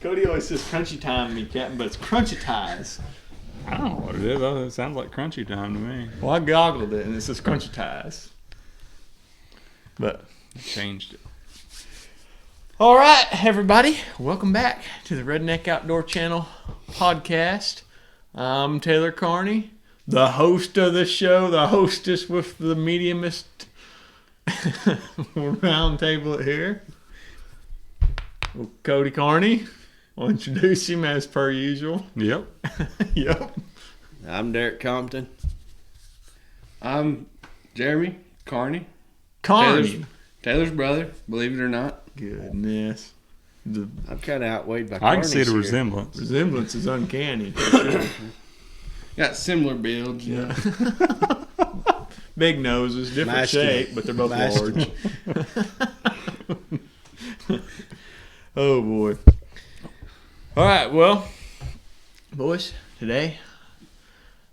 Cody always says crunchy time to me, Captain, but it's crunchy ties. I don't know what it is. It sounds like crunchy time to me. Well, I goggled it, and it says crunchy ties. But I changed it. all right, everybody, welcome back to the Redneck Outdoor Channel podcast. I'm Taylor Carney, the host of the show, the hostess with the mediumest round table here. Well, Cody Carney, I'll introduce him as per usual. Yep. Yep. I'm Derek Compton. I'm Jeremy Carney. Taylor's brother, believe it or not. Goodness. The I'm kind of outweighed by I can Carney's see the here. resemblance. resemblance is uncanny. For sure. Got similar builds. Yeah. Big noses, different Masculine. shape, but they're both Masculine. large. Oh boy. All right, well, boys, today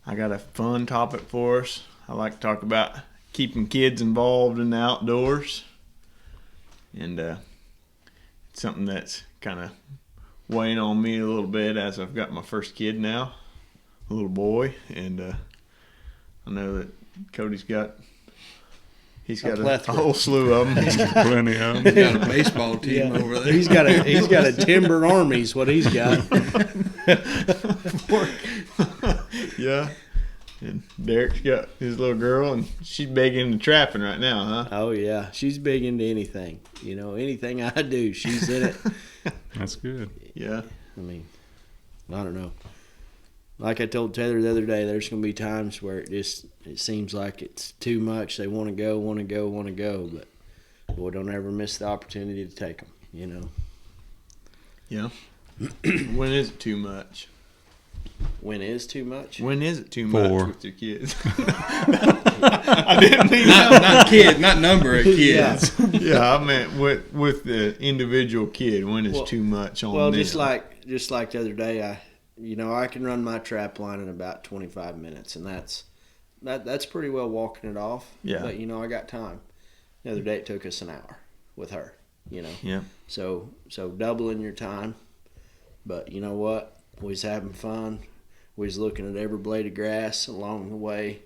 I got a fun topic for us. I like to talk about keeping kids involved in the outdoors, and it's something that's kind of weighing on me a little bit as I've got my first kid now, a little boy, and I know that Cody's got a plethora. whole slew of them. Plenty of them. He's got a baseball team over there. He's got a timber army is what he's got. Yeah. And Derek's got his little girl, and she's big into trapping right now, huh? Oh yeah, she's big into anything. You know, anything I do, she's in it. That's good. Yeah. I mean, I don't know. Like I told Taylor the other day, there's going to be times where it seems like it's too much. They want to go, but boy, don't ever miss the opportunity to take them, you know. Yeah. When is it too much? When is too much? When is it too 4. much with your kids? I didn't mean Not kids, not number of kids. Yeah, I meant with the individual kid. When is Well- too much on Well, them? just like the other day, I can run my trap line in about 25 minutes, and that's pretty well walking it off. Yeah. But I got time. The other day it took us an hour with her. Yeah. So doubling your time. But you know what? We was having fun. We was looking at every blade of grass along the way.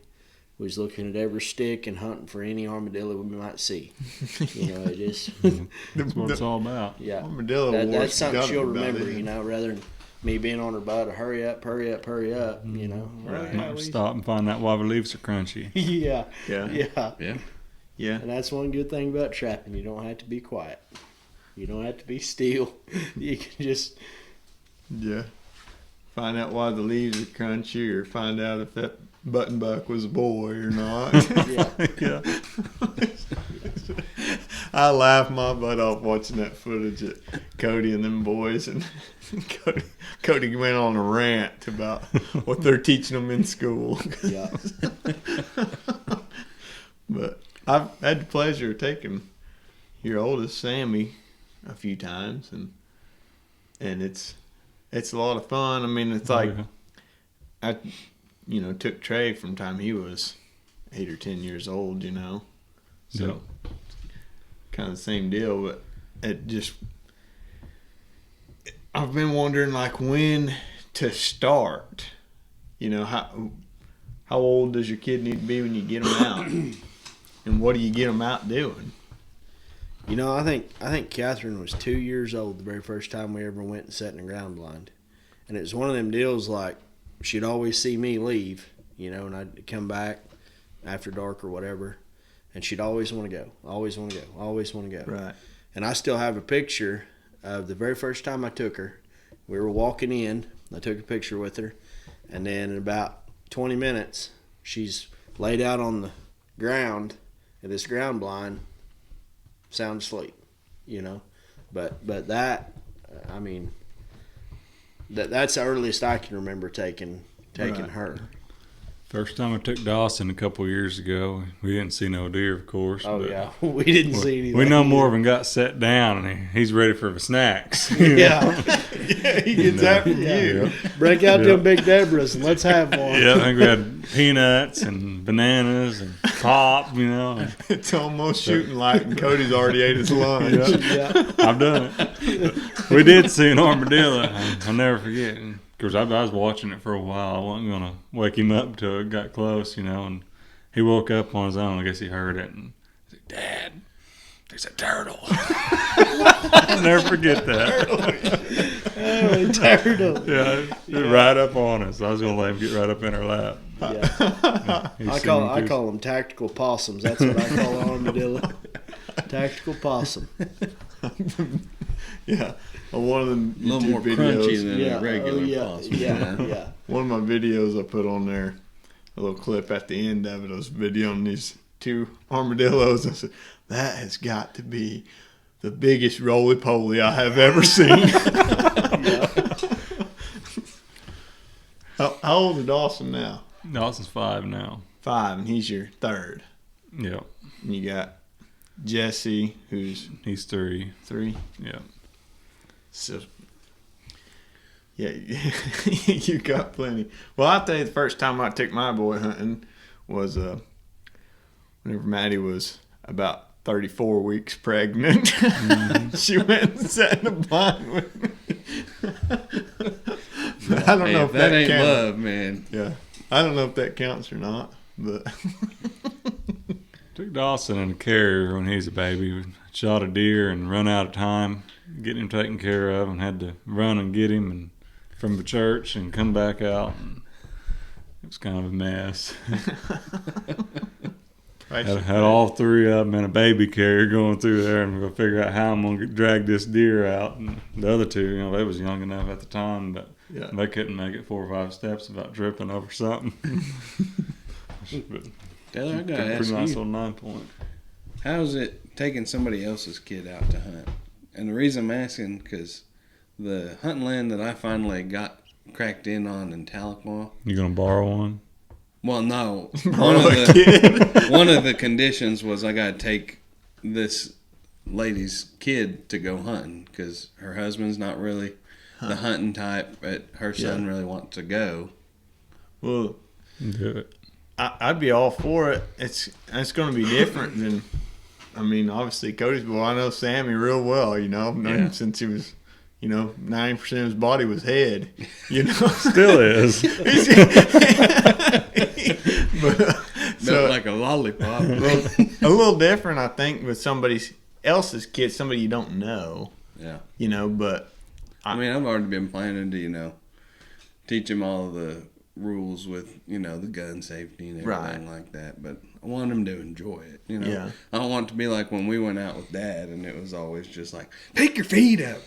We was looking at every stick and hunting for any armadillo we might see. It just That's what it's all about. yeah. Armadillo That's something she'll about remember. it. Rather than me being on her butt, hurry up. Right. Stop and find out why the leaves are crunchy. Yeah. Yeah. Yeah. And that's one good thing about trapping. You don't have to be quiet. You don't have to be still. You can just Yeah. Find out why the leaves are crunchy, or find out if that button buck was a boy or not. yeah. Yeah. I laughed my butt off watching that footage of Cody and them boys, and Cody went on a rant about what they're teaching them in school. Yeah. But I've had the pleasure of taking your oldest, Sammy, a few times, and it's a lot of fun. I mean, it's like I took Trey from the time he was 8 or 10 years old, so kind of the same deal. But I've been wondering like when to start. How old does your kid need to be when you get them out, and what do you get them out doing? I think Catherine was 2 years old the very first time we ever went and sat in a ground blind. And it was one of them deals like she'd always see me leave, and I'd come back after dark or whatever, and she'd always want to go, always want to go, always want to go. Right. And I still have a picture of the very first time I took her. We were walking in. I took a picture with her, and then in about 20 minutes, she's laid out on the ground at this ground blind, sound asleep, But that, that's the earliest I can remember taking Right. her. First time I took Dawson a couple years ago, we didn't see no deer, of course. Oh but yeah, we didn't see anything. we know more of him got set down, and he's ready for the snacks. Yeah, He gets after you. Yeah. break out Yeah. them big Debras and let's have one. Yeah, I think we had peanuts and bananas and pop, you know. It's almost shooting light, and Cody's already ate his lunch. Yeah. I've done it. We did see an armadillo. I'll never forget. Because I was watching it for a while. I wasn't going to wake him up till it got close, you know. And he woke up on his own. I guess he heard it. And he said, Dad, there's a turtle. I'll never forget that. Turtle. Yeah, right up on us. I was going to let him get right up in our lap. Yeah. I call them tactical possums. That's what I call an armadillo. Tactical possum. Yeah. One of them a little more videos, crunchy than a regular possum. Yeah. One of my videos I put on there, a little clip at the end of it, I was videoing these 2 armadillos. I said, that has got to be the biggest roly-poly I have ever seen. How old is Dawson now? Dawson's 5 now. 5, and he's your 3rd. Yeah. And you got Jesse, who's He's 3. 3. Yeah. So, yeah, you got plenty. Well, I'll tell you, the first time I took my boy hunting was whenever Maddie was about 34 weeks pregnant. Mm-hmm. She went and sat in the blind with me. I don't know if that ain't counts. love, man. Yeah, I don't know if that counts or not, but Took Dawson in a carrier when he was a baby. We shot a deer and run out of time getting him taken care of, and had to run and get him and from the church and come back out. And it was kind of a mess. Had all 3 of them in a baby carrier going through there, and we're going to figure out how I'm going to drag this deer out. And the other 2, you know, they was young enough at the time, but they couldn't make it 4 or 5 steps without tripping over something. But Taylor, I gotta pretty ask nice you, little 9-point. how's it taking somebody else's kid out to hunt? And the reason I'm asking, because the hunting land that I finally got cracked in on in Tahlequah. You going to borrow one? Well, no. One of the conditions was I got to take this lady's kid to go hunting, because her husband's not really the hunting type, but her son really wants to go. well, Do it. I'd be all for it. It's going to be different than, I mean, obviously Cody's boy. I know Sammy real well, you know, known him since he was, you know, 90% of his body was head, you know. Still is. But, like a lollipop. a little different, I think, with somebody else's kid, somebody you don't know. Yeah. You know, but I mean, I've already been planning to, you know, teach him all of the rules with, you know, the gun safety and everything like that. But I want him to enjoy it, you know. Yeah. I don't want it to be like when we went out with Dad and it was always just like, pick your feet up.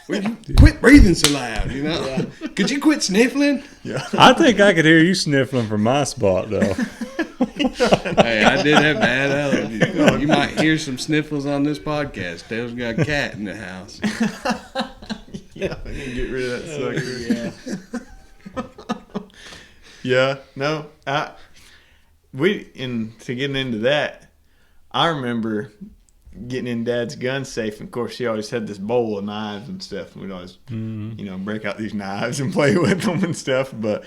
Would you quit breathing so loud, you know? Yeah. Could you quit sniffling? yeah. I think I could hear you sniffling from my spot, though. Hey, I did have bad allergies. You might hear some sniffles on this podcast. Dale's got a cat in the house. Yeah, I need to get rid of that sucker. Yeah, no, to getting into that, I remember getting in Dad's gun safe, and of course he always had this bowl of knives and stuff, and we'd always, you know, break out these knives and play with them and stuff, but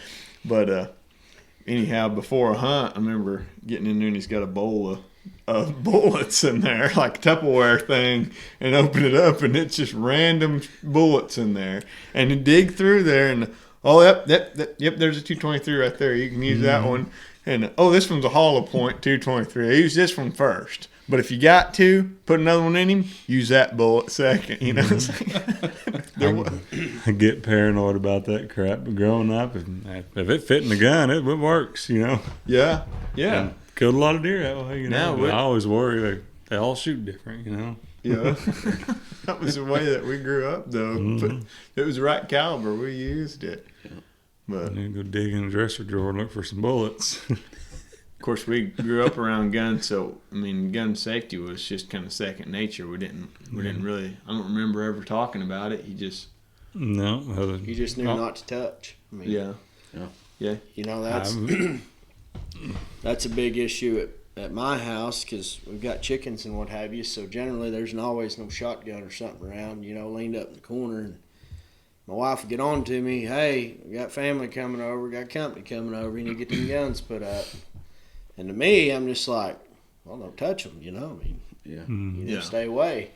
anyhow, before a hunt, I remember getting in there and he's got a bowl of bullets in there, like a Tupperware thing, and open it up, and it's just random bullets in there, and you dig through there, and yep, there's a 223 right there. You can use that one. And this one's a hollow point 223. I use this one first. But if you got to put another one in him, use that bullet second. You know, I get paranoid about that crap. But growing up, if it fit in the gun, it works. You know. Yeah. And killed a lot of deer that way. You know. Now, I always worry they all shoot different. You know. Yeah. That was the way that we grew up, though. But it was the right caliber. We used it. But I need to go dig in the dresser drawer and look for some bullets. Of course, we grew up around guns, so I mean, gun safety was just kind of second nature. We didn't really. I don't remember ever talking about it. You just You just knew not to touch. I mean, yeah. You know, that's a big issue at my house, because we've got chickens and what have you. So generally, there's always no shotgun or something around. You know, leaned up in the corner, and my wife would get on to me, hey, we got family coming over, we got company coming over, you need to get them guns put up. And to me, I'm just like, well, don't touch them, you know. I mean, Yeah. stay away.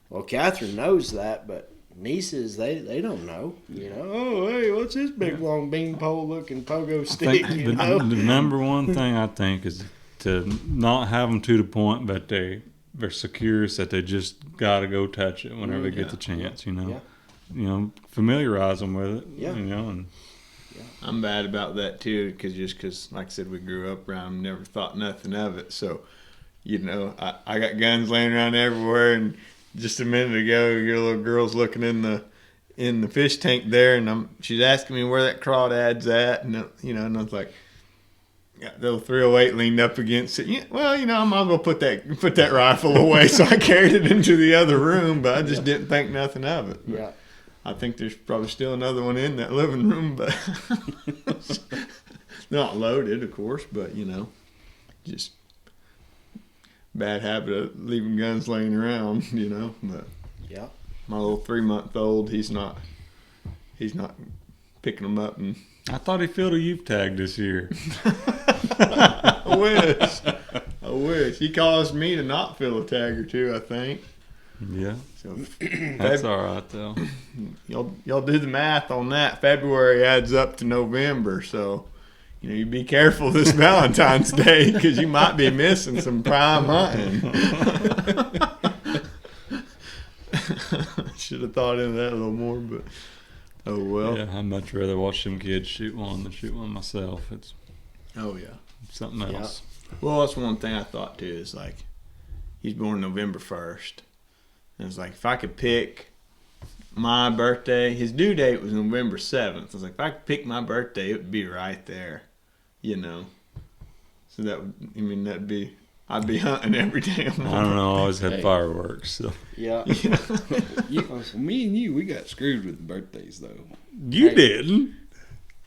Well, Catherine knows that, but nieces, they don't know. You know, oh, hey, what's this big, long beanpole looking pogo I stick, think you know? the number one thing I think is to not have them to the point that they're secure, so that they just got to go touch it whenever they get the chance, you know. Yeah. You know, familiarize them with it, Yeah. you know. And I'm bad about that too, because like I said, we grew up around 'em, never thought nothing of it. So, you know, I got guns laying around everywhere, and just a minute ago, your little girl's looking in the fish tank there, and she's asking me where that crawdad's at, and you know, and I was like, got the little 308 leaned up against it. Yeah, well, you know, I might as well put that rifle away, so I carried it into the other room, but I just didn't think nothing of it. Yeah. I think there's probably still another one in that living room, but not loaded, of course. But you know, just bad habit of leaving guns laying around. You know, but Yeah. my little 3-month-old, he's not picking them up. And I thought he filled a youth tag this year. I wish he caused me to not fill a tag or two, I think. Yeah, So that's all right though. y'all do the math on that. February adds up to November, so you know you be careful this Valentine's Day, because you might be missing some prime hunting. Should have thought into that a little more, but oh well. Yeah, I'd much rather watch them kids shoot one than shoot one myself. It's Oh yeah. something else. Well, that's one thing I thought too. Is like he's born November 1st. And it's like, if I could pick my birthday, his due date was November 7th. I was like, if I could pick my birthday, it would be right there, you know. So that'd be, I'd be hunting every damn I month. don't know. I always had Hey. fireworks. So Yeah. Me and you, we got screwed with birthdays though. you didn't.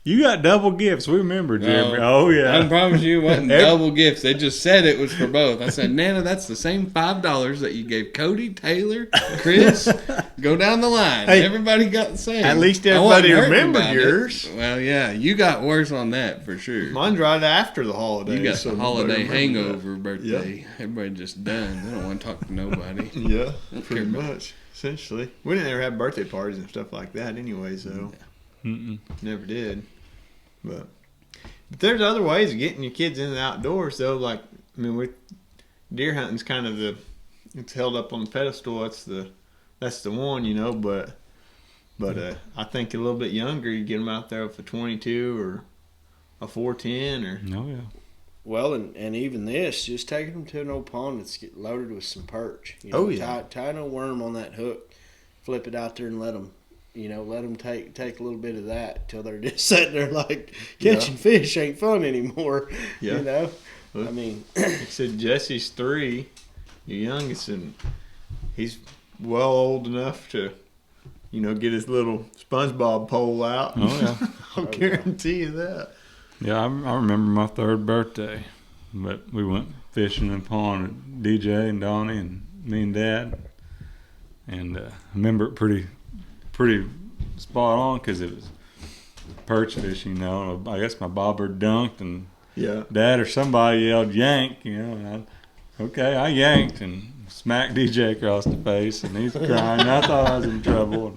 You got double gifts. We remember, Jeremy. No. Oh yeah. I promise you it wasn't double gifts. They just said it was for both. I said, Nana, that's the same $5 that you gave Cody, Taylor, Chris. Go down the line. Hey, everybody got the same. at least I wasn't everybody hurting remembered about it. yours. Well, yeah, you got worse on that for sure. Mine's right after the holidays. You got so the nobody holiday remembered hangover birthday. Everybody just done. They don't want to talk to nobody. that. Yeah, care pretty about much. Essentially. We didn't ever have birthday parties and stuff like that anyway, so Mm-mm. never did. But there's other ways of getting your kids into the outdoors, though. Like, I mean, deer hunting's kind of it's held up on the pedestal. That's the one, you know. But I think a little bit younger, you get them out there with a 22 or a 410 or. Oh yeah. Well, and even this, just taking them to an old pond that's loaded with some perch. You know, Oh, yeah. tie a worm on that hook, flip it out there, and let them take a little bit of that till they're just sitting there like catching fish ain't fun anymore. Yeah. You know, Well, I mean, Like I said, Jesse's 3, your youngest, and he's well old enough to, you know, get his little SpongeBob pole out. Oh yeah. I'll guarantee you that. Yeah, I remember my 3rd birthday, but we went fishing in the pond with DJ and Donnie and me and Dad, and I remember it pretty spot on because it was perch fishing, you know. I guess my bobber dunked and Yeah. Dad or somebody yelled yank, you know, and I yanked and smacked DJ across the face, and he's crying. And I thought I was in trouble.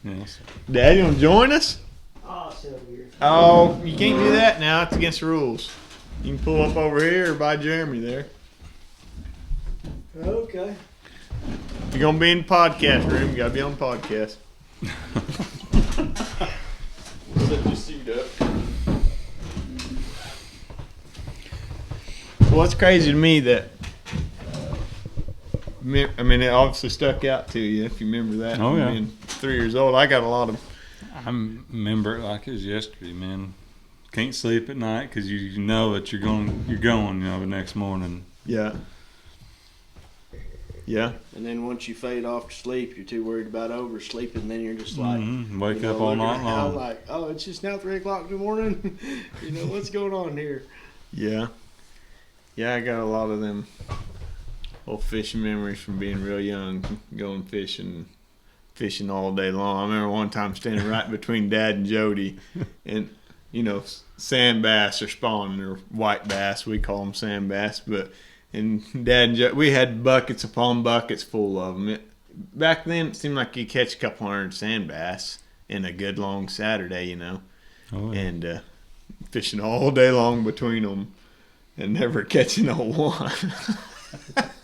You know, so. Dad, you want to join us? oh, so weird. Oh, you can't do that now. It's against the rules. You can pull up over here or by Jeremy there. Okay. If you're going to be in the podcast room, you got to be on the podcast. Set your seat up. Well, it's crazy to me that, I mean, it obviously stuck out to you if you remember that. Oh, yeah. Being 3 years old, I got a lot of. I remember it like it was yesterday, man. Can't sleep at night because you know that you're going, you know, the next morning. Yeah. Yeah. And then once you fade off to sleep, you're too worried about oversleeping. Then you're just like, Wake you know, up all looking night around long. like, oh, it's just now 3 o'clock in the morning. You know what's going on here? Yeah. Yeah, I got a lot of them old fishing memories from being real young, going fishing all day long. I remember one time standing right between Dad and Jody, and sand bass are spawning, or white bass. We call them sand bass. And Dad and Joe, we had buckets upon buckets full of them. Back then, it seemed like you catch a couple hundred sand bass in a good long Saturday, Oh, yeah. And fishing all day long between them and never catching a one.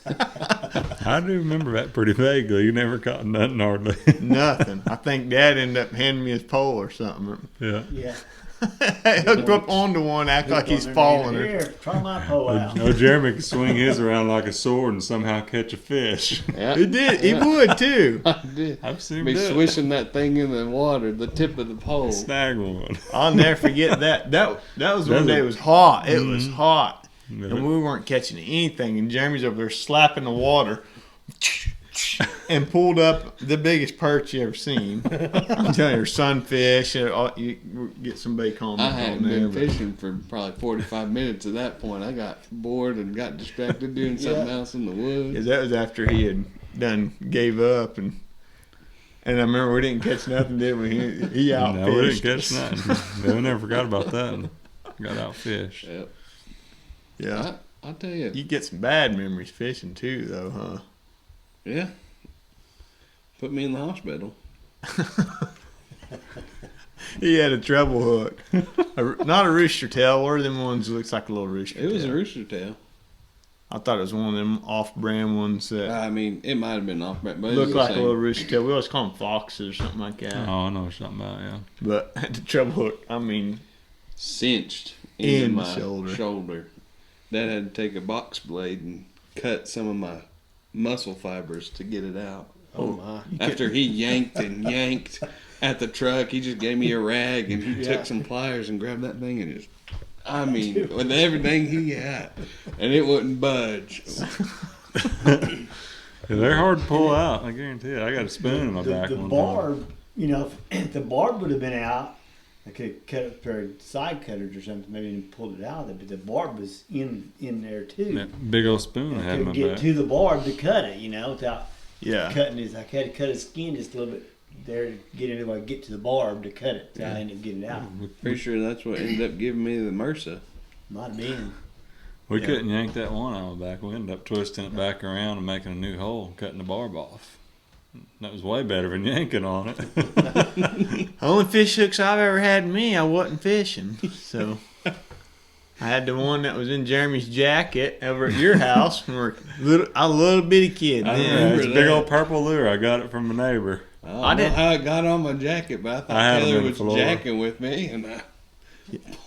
I do remember that pretty vaguely. You never caught nothing hardly. Nothing. I think Dad ended up handing me his pole or something. Yeah. Hooked up onto one, act like he's falling. Here, try my pole out. No, Jeremy could swing his around like a sword and somehow catch a fish. Yeah. He did. He would too. I did. I've seen him Be do it. swishing that thing in the water, the tip of the pole. Snag one. I'll never forget that. That was one day. It was hot. It was hot, Yeah. and we weren't catching anything. And Jeremy's over there slapping the water, and pulled up the biggest perch you ever seen. I'm telling you, sunfish. You get some bacon on I there. hadn't been fishing for probably 45 minutes at that point. I got bored and got distracted doing something else in the woods. Because that was after he had gave up, and I remember we didn't catch nothing, did we? He outfished. No, we didn't catch nothing. We never forgot about that. Got outfished. Yep. Yeah. I'll tell you. You get some bad memories fishing too, though, huh? Yeah. Put me in the hospital. He had a treble hook. Not a rooster tail. What are them ones that looks like a little rooster tail? It was a rooster tail. I thought it was one of them off-brand ones that I mean, it might have been off brand, but looked it's like the a same. little rooster tail. We always call them foxes or something like that. Oh, I know what you're talking about, yeah. But the treble hook, I mean, Cinched into In my shoulder. shoulder. Dad had to take a box blade and cut some of my muscle fibers to get it out. Oh my! After he yanked and yanked at the truck, he just gave me a rag and he took some pliers and grabbed that thing and just, I mean, with everything he had, and it wouldn't budge. Yeah, they're hard to pull out, I guarantee it. I got a spoon in my back The one time. barb, if the barb would have been out, I could have cut a pair of side cutters or something, maybe and pulled it out of there. But the barb was in there too. That big old spoon I I had in couldn't my get back. to the barb to cut it, without yeah. cutting his. I had to cut his skin just a little bit there to get it. I get to the barb to cut it. So I ended up getting it out. Pretty sure that's what ended up giving me the MRSA. Might have been. We Yeah. couldn't yank that one out of my back. We ended up twisting it back around and making a new hole and cutting the barb off. That was way better than yanking on it. The only fish hooks I've ever had in me, I wasn't fishing. So I had the one that was in Jeremy's jacket over at your house. When we were a little bitty kid I then. remember it's a big that. old purple lure. I got it from a neighbor. I don't I know didn't- how it got on my jacket, but I thought I had 'em Taylor in the was floor. jacking with me, and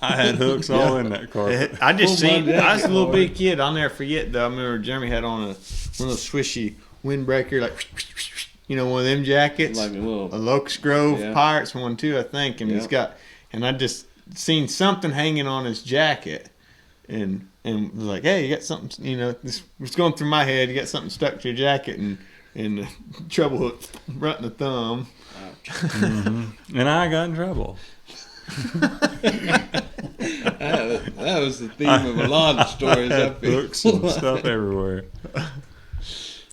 I had hooks all in that carpet. I just Pull my seen. I was a jacket little hard. big kid. I'll never forget though. I remember Jeremy had on one of those swishy windbreaker, like one of them jackets. like a little. A Locust Grove Yeah. Pirates one too, I think. And I just seen something hanging on his jacket, and was like, hey, you got something? This was going through my head. You got something stuck to your jacket, and the treble hook right in the thumb. And I got in trouble. That was the theme of a lot of stories up here. Hooks and stuff everywhere.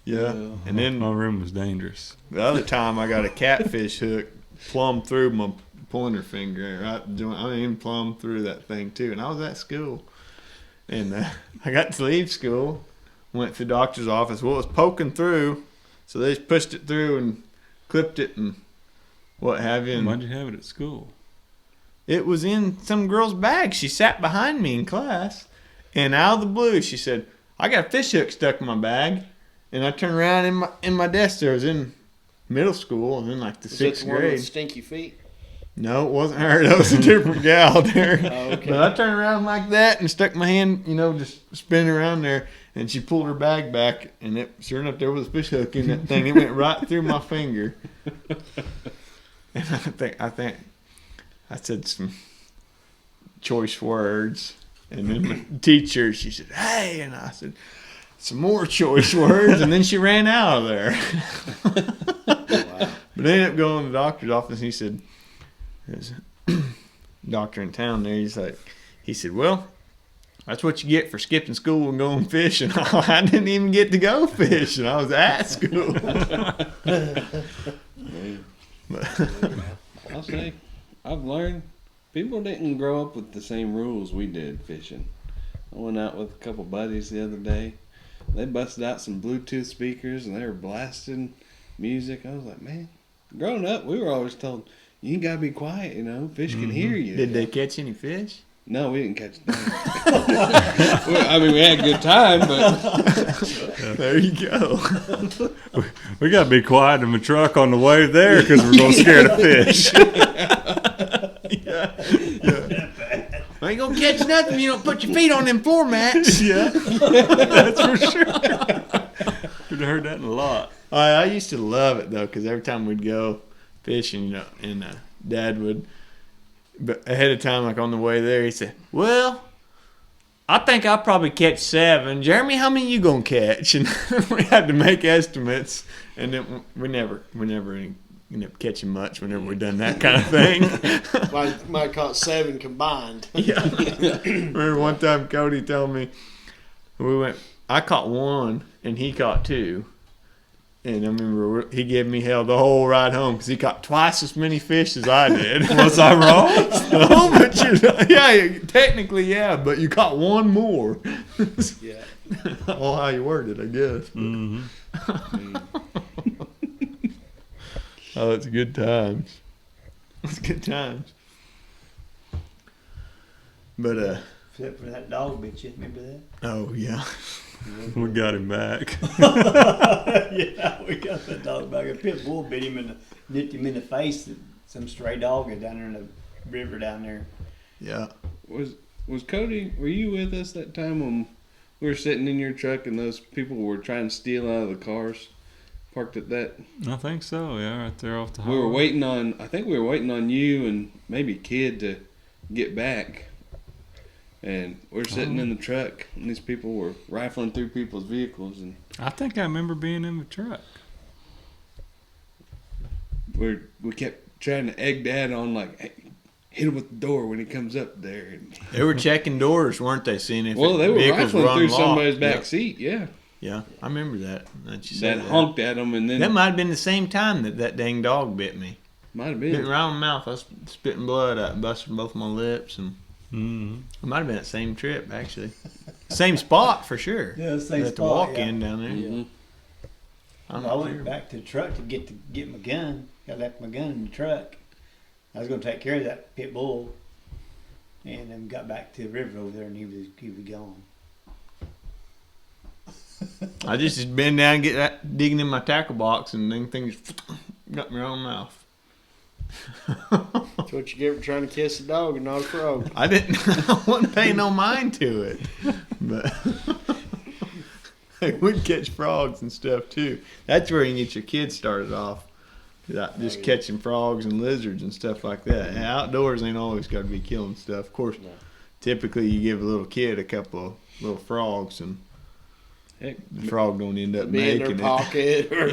Yeah. And then My room was dangerous. the other time I got a catfish hook plumb through my pointer finger, right the joint. I mean, plumb through that thing too. And I was at school, and I got to leave school, went to the doctor's office. Well, it was poking through, so they just pushed it through and clipped it and what have you. And Why'd you have it at school? it was in some girl's bag. She sat behind me in class, and out of the blue, she said, "I got a fish hook stuck in my bag." And I turned around in my desk. There, I was in middle school. I was in like the Is that sixth the one grade. with stinky feet? No, it wasn't her. That was a different gal there. Oh, okay. But I turned around like that and stuck my hand, just spinning around there. And she pulled her bag back, and sure enough, there was a fish hook in that thing. It went right through my finger. And I think I said some choice words. And then the teacher, she said, "Hey," and I said some more choice words, and then she ran out of there. Wow. But I ended up going to the doctor's office, and he said, there's a doctor in town there, he said, "Well, that's what you get for skipping school and going fishing." I didn't even get to go fishing. I was at school. I'll say, I've learned People didn't grow up with the same rules we did fishing. I went out with a couple buddies the other day. They busted out some Bluetooth speakers and they were blasting music. I was like, man, growing up, we were always told, you gotta be quiet, fish can hear you. Did they catch any fish? No, we didn't catch them. I mean, we had a good time, but There you go. We got to be quiet in the truck on the way there because we're going to scare the fish. I ain't gonna catch nothing if you don't put your feet on them floor mats. Yeah, that's for sure. We've heard that a lot. I used to love it though, because every time we'd go fishing, and Dad would, but ahead of time, like on the way there, he said, "Well, I think I'll probably catch 7. Jeremy, how many you gonna catch?" And we had to make estimates, and then we never ended up catching much whenever we done that kind of thing. Might caught 7 combined. Yeah. Remember one time Cody told me I caught 1 and he caught 2. And I remember he gave me hell the whole ride home because he caught twice as many fish as I did. Was I wrong? No, but technically, yeah, but you caught 1 more. Yeah. All how you worded, I guess. Mm-hmm. Oh, it's good times. It's good times. But Except for that dog bit you. Remember that? oh yeah. We got him back. Yeah, we got that dog back. A pit bull bit him and nipped him in the face. Some stray dog down there in the river down there. Yeah. was Cody, were you with us that time when we were sitting in your truck and those people were trying to steal out of the cars parked at that? I think so, yeah, right there off the We were highway. waiting on you and maybe Kid to get back. And we're sitting in the truck, and these people were rifling through people's vehicles, and I think I remember being in the truck. we kept trying to egg Dad on, like, hey, hit him with the door when he comes up there. And, They were checking doors, weren't they? Seeing if well, they were vehicles rifling through unlocked. somebody's back Yeah. seat, yeah. Yeah, I remember that. That you said That honked at them, and then That might have been the same time that dang dog bit me. might have Bit me been. right in the mouth. I was spitting blood out, busting both my lips, and Mm-hmm. it might have been that same trip actually. Same spot for sure. Yeah, same At the spot, walk-in down there. Mhm. I'm I not went sure. back to the truck to get my gun. I left my gun in the truck. I was going to take care of that pit bull, and then got back to the river over there, and he was gone. I just been down and get that, digging in my tackle box, and then things got me around the mouth. That's what you get for trying to kiss a dog and not a frog. I wasn't paying no mind to it, but we'd catch frogs and stuff too. That's where you get your kids started off, just catching frogs and lizards and stuff like that. And outdoors ain't always got to be killing stuff. Of course, typically you give a little kid a couple of little frogs, and Heck, the frog don't end up Be in making their it. pocket. Or,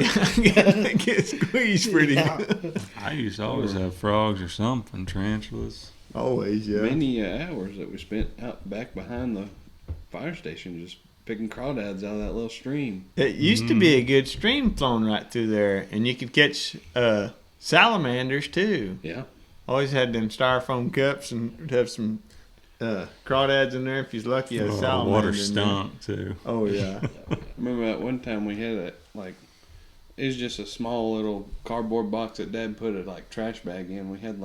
Get squeezed pretty good. I used to always have frogs or something, tarantulas. Always, yeah. many hours that we spent out back behind the fire station just picking crawdads out of that little stream. It used to be a good stream flowing right through there, and you could catch salamanders too. Yeah. Always had them styrofoam cups, and would have some crawdads in there if you're lucky. A salamander Water in there. stunk too. Oh yeah. I remember that one time we had it was just a small little cardboard box that Dad put a trash bag in. We had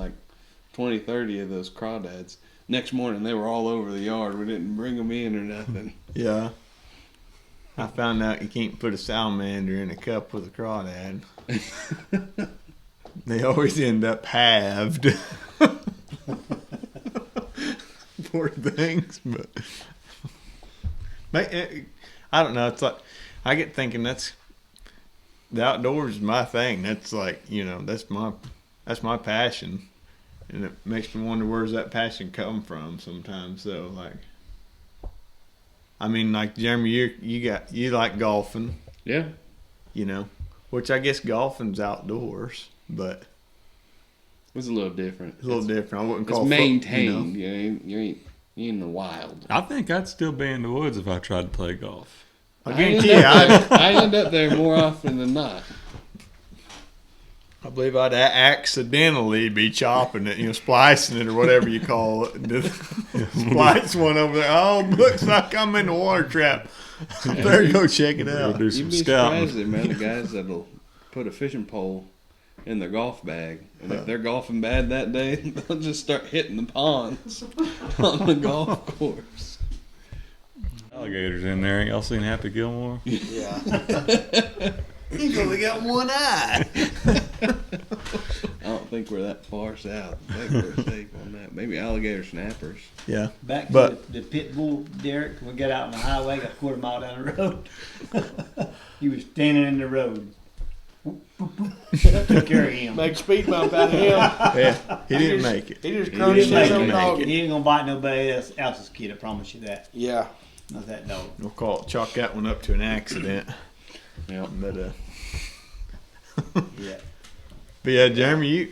20, 30 of those crawdads. Next morning they were all over the yard. We didn't bring them in or nothing. Yeah. I found out you can't put a salamander in a cup with a crawdad. They always end up halved. Poor things, but I don't know. It's like I get thinking that's the outdoors is my thing. That's that's my passion, and it makes me wonder where's that passion come from sometimes. So Jeremy, you like golfing, Yeah. which I guess golfing's outdoors, but It was a little different. it's a little different. I wouldn't It's call maintained. You ain't in the wild. I think I'd still be in the woods if I tried to play golf. I guarantee you, I end up there more often than not. I believe I'd accidentally be chopping it, splicing it or whatever you call it. Splice one over there. Oh, looks like I'm in the water trap. I better go check it out. Do You'd some be scouting. surprised the amount of guys that'll put a fishing pole in their golf bag, and if they're golfing bad that day, they'll just start hitting the ponds on the golf course. Alligators in there. Y'all seen Happy Gilmore? Yeah. He's only got one eye. I don't think we're that far south. I think we're safe on that. Maybe alligator snappers. Yeah. Back to But- the pit bull, Derek, we got out on the highway, got a quarter mile down the road. He was standing in the road. Took care of him. Make a speed bump out of him. Yeah, he didn't make it. He just He crunched didn't his make own it. dog. He ain't gonna bite nobody else's kid, I promise you that. Yeah. Not that dog. We'll chalk that one up to an accident. Yeah. But Yeah. but yeah, Jeremy,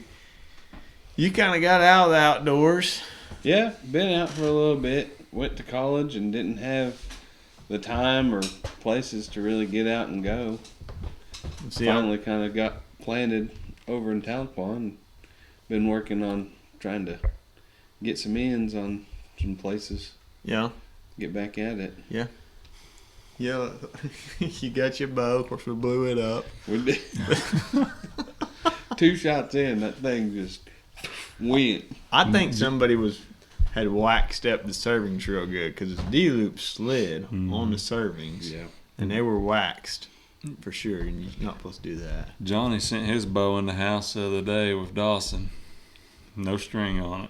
you kind of got out of the outdoors. Yeah, been out for a little bit. Went to college and didn't have the time or places to really get out and go. See, Finally kind of got planted over in Tahlequah and been working on trying to get some ends on some places. yeah, Get back at it. yeah. You got your bow. Of course, we blew it up. We did. 2 shots in, that thing just went. I think somebody had waxed up the servings real good because the D-loop slid on the servings, Yeah. and they were waxed for sure. And you're not supposed to do that. Johnny sent his bow in the house the other day with Dawson. No string on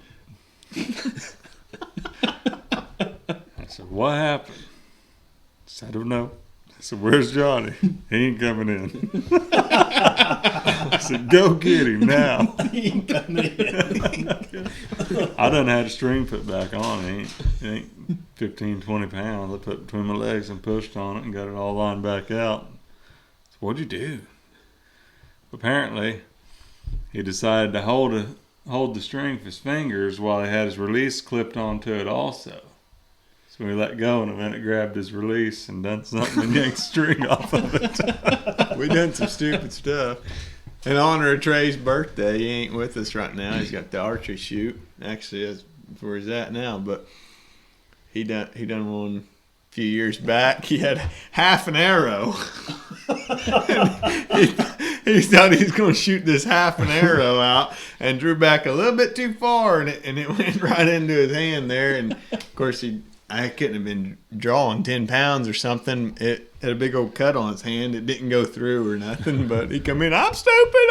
it. I said, what happened? I said, I don't know. I said, where's Johnny? He ain't coming in. I said, go get him now. He ain't coming in. I done had a string put back on. It ain't 15, 20 pounds. I put it between my legs and pushed on it and got it all lined back out. So what'd you do? Apparently, he decided to hold the string with his fingers while he had his release clipped onto it also. So we let go and then it grabbed his release and done something and yanked string off of it. We done some stupid stuff. In honor of Trey's birthday, he ain't with us right now. He's got the archery shoot. Actually, that's where he's at now. But he done one a few years back. He had half an arrow. he thought he was going to shoot this half an arrow out and drew back a little bit too far, and it went right into his hand there. And of course, I couldn't have been drawing 10 pounds or something. It had a big old cut on his hand. It didn't go through or nothing, but he come in, I'm stupid.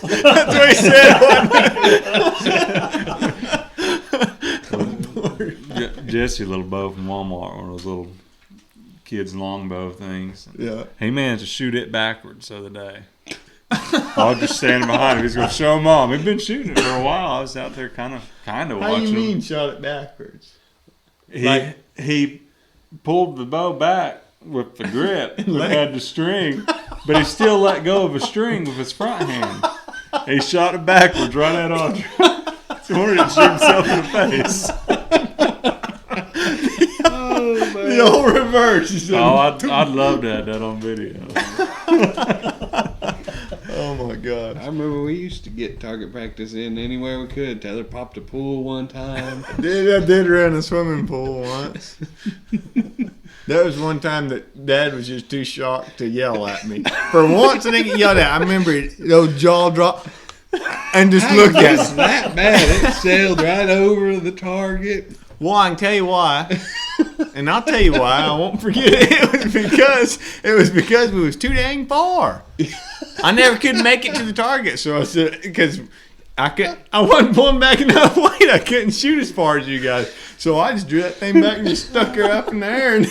That's what he said. Jesse, a little bow from Walmart, one of those little kids' longbow things. Yeah. He managed to shoot it backwards the other day. I was just standing behind him. He's going to show Mom. We've been shooting it for a while. I was out there kind of How watching you mean him. shot it backwards? He pulled the bow back with the grip that had the string, but he still let go of a string with his front hand. He shot it backwards right at Audrey. He wanted to shoot himself in the face. The old reverse. He said, I'd love to have that on video. oh my God. I remember we used to get target practice in anywhere we could. Tyler popped a pool one time. I did run a swimming pool once. That was one time that Dad was just too shocked to yell at me. For once, I didn't get yelled at. I remember the old jaw drop and just look at It's me. that bad. It sailed right over the target. Well, I can tell you why. And I'll tell you why. I won't forget it. It was because we was too dang far. I never could make it to the target. So I said, because I wasn't pulling back enough weight. I couldn't shoot as far as you guys. So I just drew that thing back and just stuck her up in the air and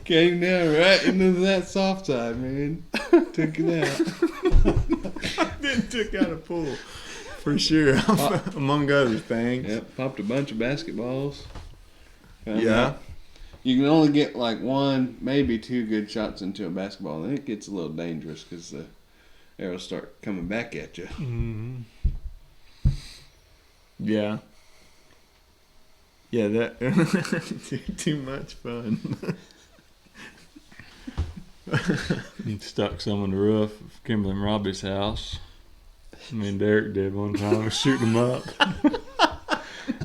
Came down right into that soft side, man. Took it out. then took out a pool. For sure. Among other things. Yep, popped a bunch of basketballs. Found Yeah. out you can only get like 1, maybe 2 good shots into a basketball, and then it gets a little dangerous because the arrows start coming back at you. Yeah. Yeah, that too much fun. He stuck some on the roof of Kimberly and Robbie's house. Me and Derek did one time. I was shooting them up.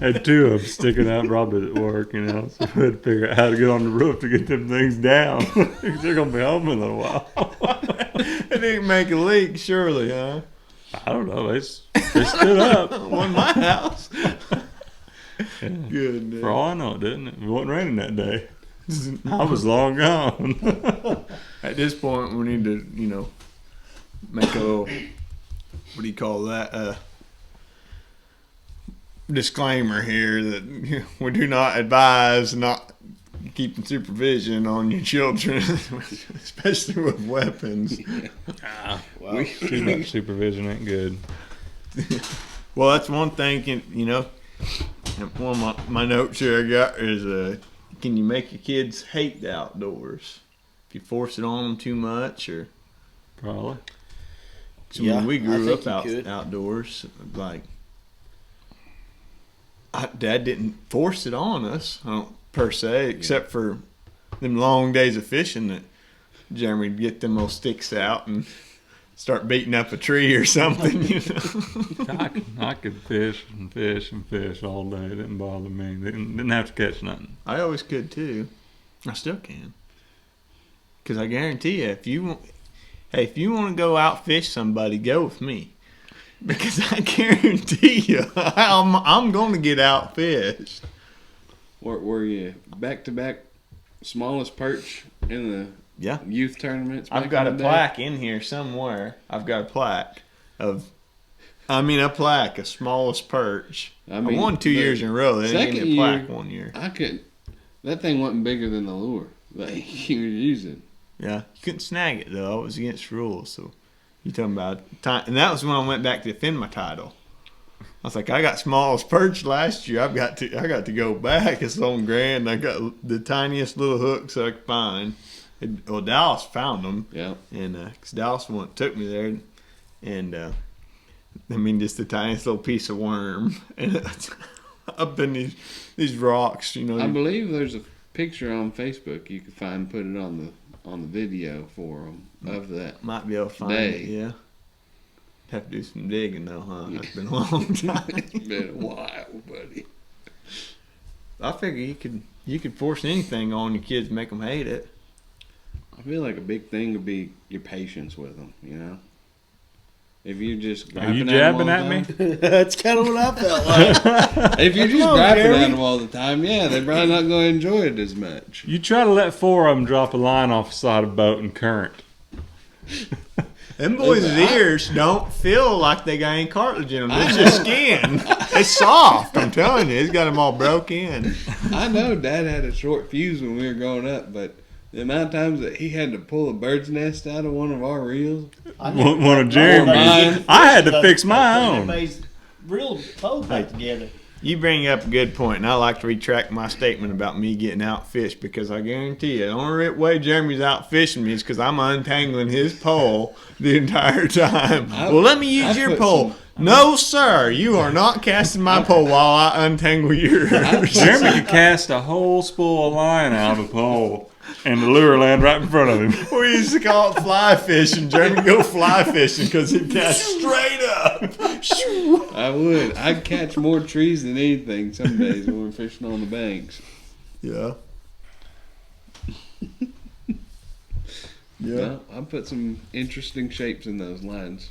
Had two of them sticking out. Robbie at work, you know. So we had to figure out how to get on the roof to get them things down. They're going to be home in a little while. It didn't make a leak, surely, huh? I don't know. They stood up. On my house. Yeah. Good. For all I know, it didn't. It wasn't raining that day. I was long gone. At this point, we need to, make a little, what do you call that? Disclaimer here that we do not advise not keeping supervision on your children, especially with weapons. Wow. Too much supervision ain't good. Well, that's one thing, one of my notes here I got is, can you make your kids hate the outdoors? If you force it on them too much, or... Probably. So Yeah, when we I grew think up you could. outdoors, like, Dad didn't force it on us, per se, except for them long days of fishing that Jeremy would get them little sticks out and start beating up a tree or something, I could fish and fish and fish all day. It didn't bother me. Didn't have to catch nothing. I always could too. I still can. Because I guarantee you, if you want to go out fish somebody, go with me. Because I guarantee you, I'm going to get out fished. Were you back-to-back smallest perch in the Yeah. youth tournaments? I've back got a in the day? plaque in here somewhere. I've got a plaque of smallest perch. I won 2 years in a row. They didn't give me a plaque 1 year. That thing wasn't bigger than the lure that you were using. Yeah, you couldn't snag it though. It was against rules. So you talking about time? And that was when I went back to defend my title. I was like, I got smallest perch last year. I got to go back. It's on Grand. I got the tiniest little hooks I could find. Dallas found them. Yeah. And because Dallas took me there, and just the tiniest little piece of worm, and up in these rocks, I believe there's a picture on Facebook you could find, put it on the video for them of that. Might be able to find Day. it. Yeah. Have to do some digging though, huh? That's been a long time. It's been a while, buddy. I figure you could force anything on your kids, make them hate it. I feel like a big thing would be your patience with them, you know? If you just Are you griping jabbing at at them all the me? That's kind of what I felt like. time, if you're just Come on, griping Jeremy. at them all the time, yeah, they're probably not going to enjoy it as much. You try to let four of them drop a line off the side of a boat in current. Them boys' ears don't feel like they got any cartilage in them. It's just skin. It's soft. I'm telling you, it's got them all broke in. I know Dad had a short fuse when we were growing up, but the amount of times that he had to pull a bird's nest out of one of our reels. One of Jeremy's. Mine. I had to fix my own. Everybody's real pole back together. You bring up a good point, and I like to retract my statement about me getting outfished, because I guarantee you, the only way Jeremy's out fishing me is because I'm untangling his pole the entire time. Well, let me use your pole. No, sir, you are not casting my pole while I untangle yours. Jeremy could cast a whole spool of line out of a pole, and the lure land right in front of him. We used to call it fly fishing. Jeremy would go fly fishing because he'd cast straight up. I would. I'd catch more trees than anything some days when we're fishing on the banks. Yeah. Well, I put some interesting shapes in those lines.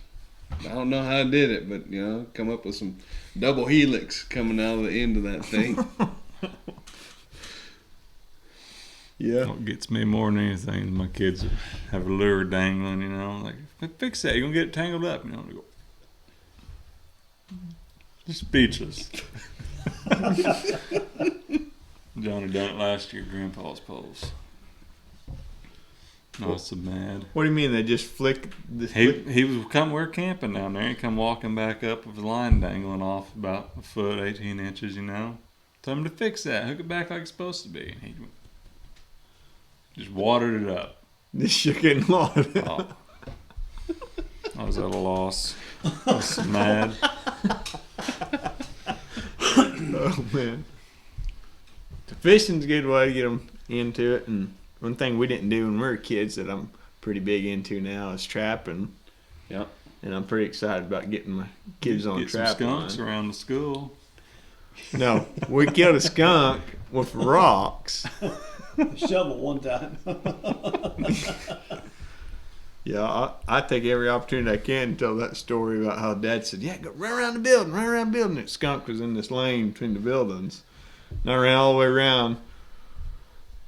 I don't know how I did it, but, come up with some double helix coming out of the end of that thing. Yeah. What gets me more than anything is my kids have a lure dangling, like, fix that, you're going to get it tangled up, They go, just speechless. Johnny done it last year, Grandpa's poles. I was so mad. What do you mean? They just flick the He was we're camping down there. He come walking back up with his line dangling off about a foot, 18 inches, Told him to fix that, hook it back like it's supposed to be. And he just watered it up. This shit getting watered. Oh. I was at a loss. I was so mad. Oh man, the fishing's a good way to get them into it. And one thing we didn't do when we were kids that I'm pretty big into now is trapping. Yep. And I'm pretty excited about getting my kids on Get some trapping. skunks around the school. No, we killed a skunk with rocks. Shovel one time. Yeah, I take every opportunity I can to tell that story about how Dad said, "Yeah, go run around the building, run around the building." And the skunk was in this lane between the buildings. And I ran all the way around.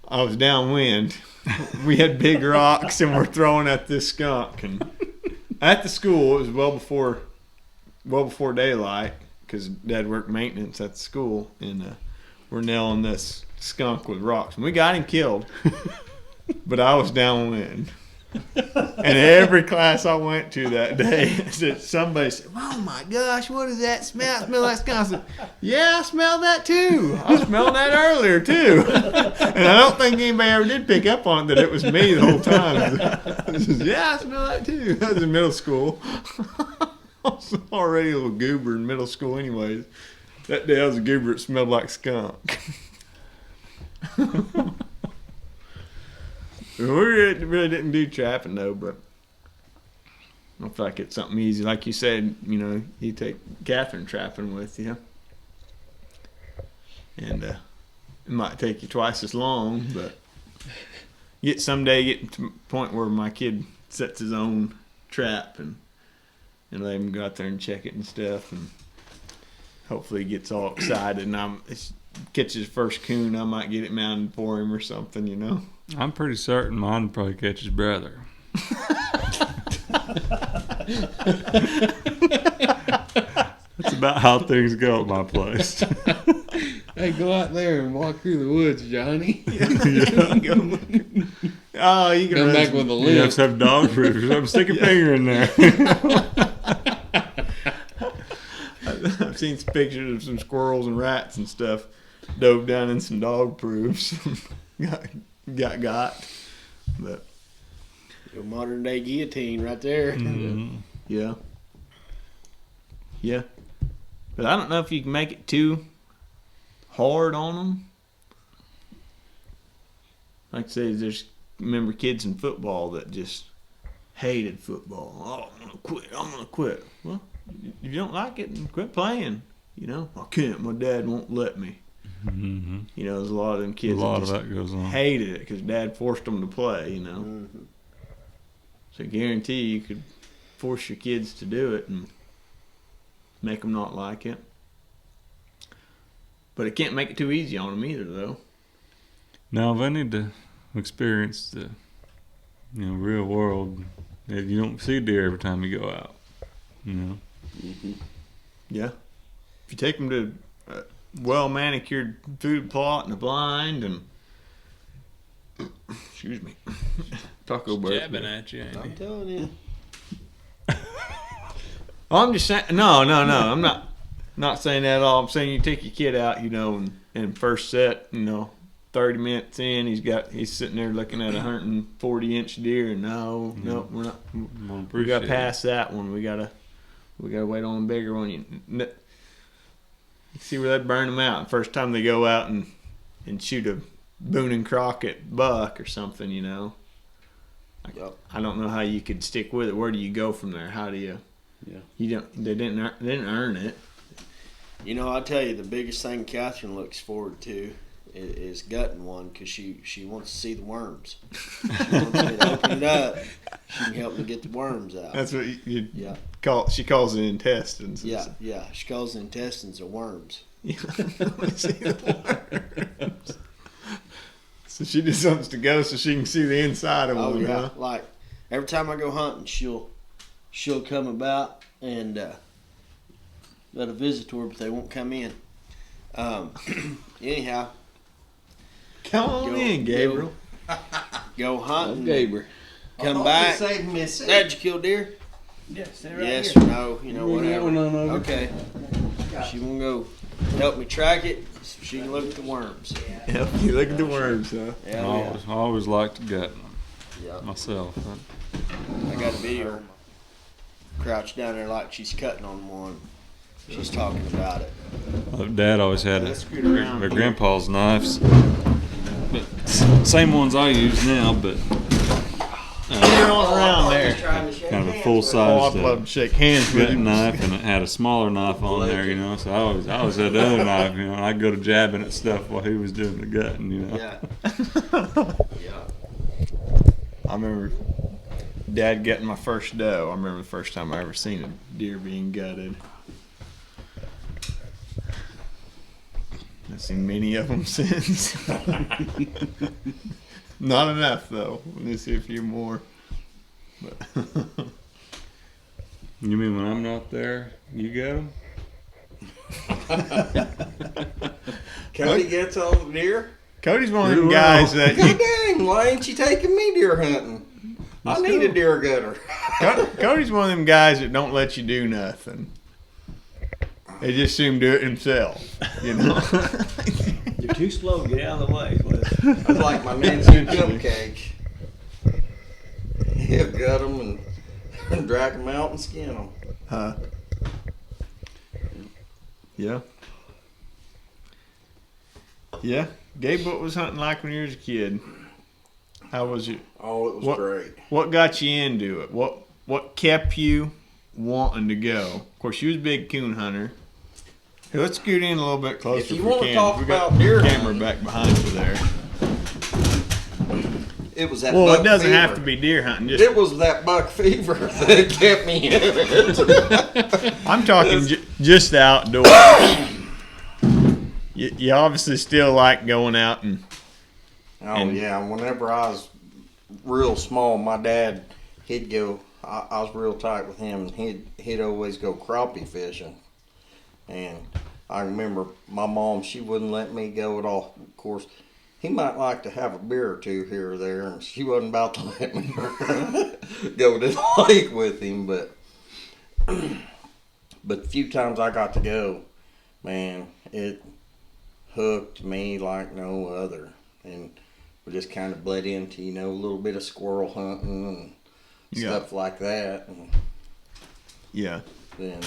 I was downwind. We had big rocks and we're throwing at this skunk. And at the school, it was well before daylight because Dad worked maintenance at the school, and we're nailing this skunk with rocks. And we got him killed, but I was downwind. And every class I went to that day, somebody said, "Oh my gosh, what is that smell? Smell like skunk." I said, "Yeah, I smelled that too. I smelled that earlier too." And I don't think anybody ever did pick up on it, that it was me the whole time. I said, "Yeah, I smell that too." I was in middle school. I was already a little goober in middle school anyways. That day I was a goober that smelled like skunk. We really didn't do trapping though, but I feel like it's something easy. Like you said, you take Catherine trapping with you, and it might take you twice as long, but someday get to the point where my kid sets his own trap and let him go out there and check it and stuff, and hopefully he gets all excited and catches his first coon. I might get it mounted for him or something, I'm pretty certain mine would probably catch his brother. That's about how things go at my place. Hey, go out there and walk through the woods, Johnny. Oh, you can Come back with a You limp. have to have dog food or something. Stick a finger in there. I've seen some pictures of some squirrels and rats and stuff dove down in some dog proofs. got. But Your modern day guillotine right there. Mm-hmm. yeah. But I don't know if you can make it too hard on them. Like I say, remember kids in football that just hated football. "Oh, I'm gonna quit. Well, if you don't like it, then quit playing. I can't. My dad won't let me. Mm-hmm. There's a lot of them kids A lot that of just that goes on. hated it because Dad forced them to play. Mm-hmm. So I guarantee you could force your kids to do it and make them not like it. But it can't make it too easy on them either, though. Now they need to experience the real world. You don't see deer every time you go out. Mm-hmm. Yeah. If you take them to a well-manicured food plot and a blind and excuse me, taco bird. Jabbing at you, ain't I'm he? telling you. I'm just saying. No. I'm not saying that at all. I'm saying you take your kid out, and first set, 30 minutes in, he's sitting there looking at a 140-inch deer, and no, we're not. We got to pass that one. We gotta wait on a bigger one. You see where they burn them out. The first time they go out and shoot a Boone and Crockett buck or something, Yep. I don't know how you could stick with it. Where do you go from there? How do you? Yeah. You don't. They didn't earn it. I tell you, the biggest thing Catherine looks forward to is gutting one because she wants to see the worms. She wants me to open it up. She can help me get the worms out. That's what you Yeah. call. She calls it intestines. Yeah. She calls the intestines are worms. Yeah. See the worms. So she just wants to go so she can see the inside of Oh one. yeah. Huh? Like every time I go hunting, she'll come about and let a visitor, but they won't come in. Anyhow, Come on in, Gabriel. go hunting. Gaber. Come back. Save me a seat. Did you kill deer? Yeah, stay right Yes here. or no? Whatever. Okay. She won't go help me track it so she can look at the worms. Yep, you look at the worms, huh? I always liked to gut them Yeah. myself. I got a video crouched down there like she's cutting on one. She's talking about it. Dad always had Let's scoot around. their grandpa's knives, but same ones I use now. But You're on around there. kind of a Oh, full-sized I'd love to shake hands with gutting him. knife, and it had a smaller knife on there, you know. So I always had the other knife, you know. And I'd go to jabbing at stuff while he was doing the gutting, you know. Yeah. I remember Dad getting my first doe. I remember the first time I ever seen a deer being gutted. I've seen many of them since. Not enough though. Let me see a few more. But You mean when I'm not there, you got him? Cody gets on the deer. Cody's one of them guys that God dang, why ain't you taking me deer hunting? I need a deer gutter. Cody's one of them guys that don't let you do nothing. They just assume do it himself, you know. You're too slow. Get out of the way. I was like my Nancy cupcake. He'll gut them and drag them out and skin them. Huh? Yeah. Yeah. Gabe, what was hunting like when you was a kid? How was it? Oh, it was great. What got you into it? What kept you wanting to go? Of course, you was a big coon hunter. Hey, let's scoot in a little bit closer. If you we wanna can. talk We got about deer the camera hunting. back behind you there. It was that Well, buck it doesn't fever. have to be deer hunting. Just It was that buck fever that kept me in it. I'm talking just the outdoors. You obviously still like going out and Oh yeah, whenever I was real small, my dad, he'd go. I was real tight with him, and he'd always go crappie fishing. And I remember my mom, she wouldn't let me go at all. Of course, he might like to have a beer or two here or there, and she wasn't about to let me go to the lake with him. But the few times I got to go, man, it hooked me like no other. And we just kind of bled into, a little bit of squirrel hunting and stuff like that. And yeah. then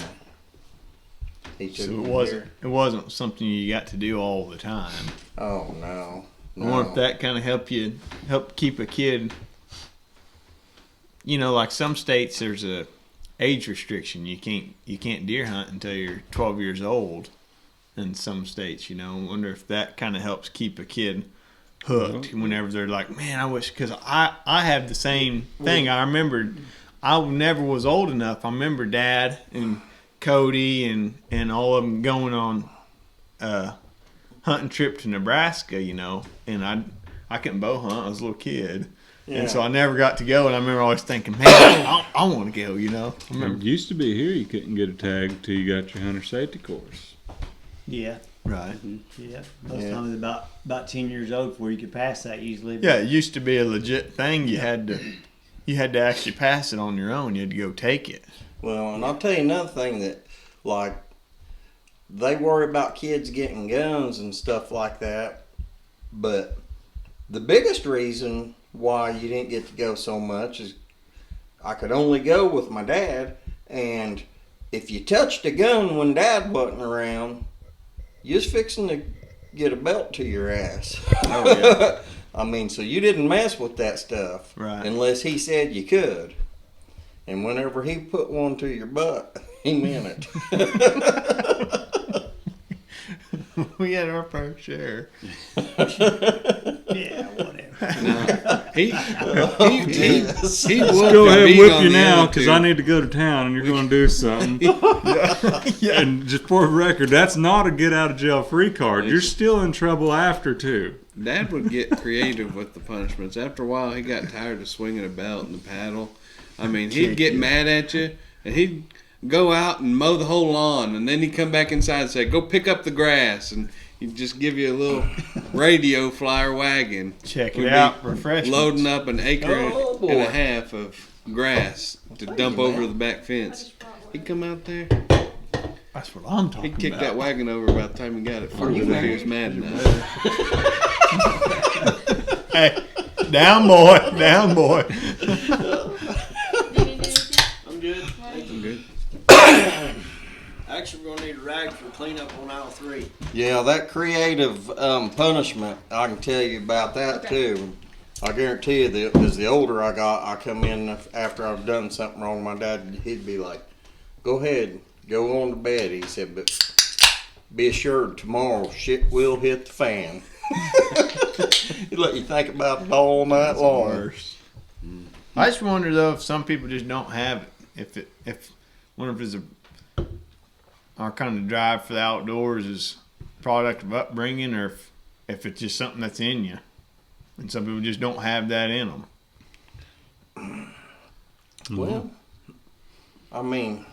he took So me it wasn't something you got to do all the time. Oh no. I wonder if that kind of help keep a kid. Like some states, there's a age restriction. You can't deer hunt until you're 12 years old. In some states, I wonder if that kind of helps keep a kid hooked whenever they're like, man, I wish, because I have the same thing. I remember I never was old enough. I remember Dad and Cody and all of them going on hunting trip to Nebraska, and I couldn't bow hunt. I was a little kid. Yeah. And so I never got to go, and I remember always thinking, man, I want to go, I remember. It used to be here you couldn't get a tag until you got your hunter safety course. Yeah. Right. Yeah. Most times about 10 years old before you could pass that usually. Yeah, it used to be a legit thing. You had to actually pass it on your own. You had to go take it. Well, and I'll tell you another thing that, like, they worry about kids getting guns and stuff like that, but the biggest reason why you didn't get to go so much is I could only go with my dad, and if you touched a gun when Dad wasn't around, you was fixing to get a belt to your ass. Oh, yeah. I mean, so you didn't mess with that stuff. Right. Unless he said you could. And whenever he put one to your butt, he meant it. We had our fair share. Yeah, whatever. He Yes. would Go ahead and beat whip on you the now other because two. I need to go to town and you're going to do something. And just for the record, that's not a get out of jail free card. You're still in trouble after too. Dad would get creative with the punishments. After a while, he got tired of swinging a belt and the paddle. I mean, he'd get mad at you, and he'd go out and mow the whole lawn, and then he'd come back inside and say, "Go pick up the grass," and he'd just give you a little radio flyer wagon. Check We'd it be out. Refreshments. Loading up an acre Oh, boy. and a half of grass to dump over the back fence. He'd come out there. That's what I'm talking He'd kick about. that wagon over by the time he got it further if he was mad enough. Hey, down boy, down boy. I'm good. I'm good. Actually, we're gonna need a rag for cleanup on aisle 3. Yeah, that creative punishment, I can tell you about that too. I guarantee you that as the older I got, I come in after I've done something wrong. My dad, he'd be like, "Go ahead, go on to bed." He said, "But be assured tomorrow shit will hit the fan." He'd let you think about it all night long. I just wonder though if some people just don't have it. Wonder if it's our kind of drive for the outdoors is a product of upbringing, or if it's just something that's in you, and some people just don't have that in them. Well, I mean,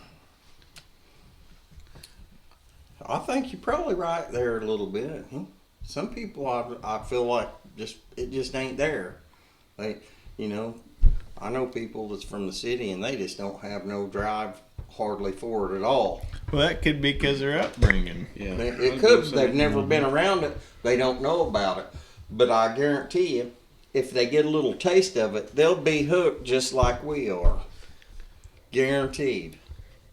I think you're probably right there a little bit. Some people, I feel like it just ain't there. Like, I know people that's from the city and they just don't have no drive hardly for it at all. Well, that could be because their upbringing. Yeah, It could. They've never been around it. They don't know about it. But I guarantee you, if they get a little taste of it, they'll be hooked just like we are. Guaranteed.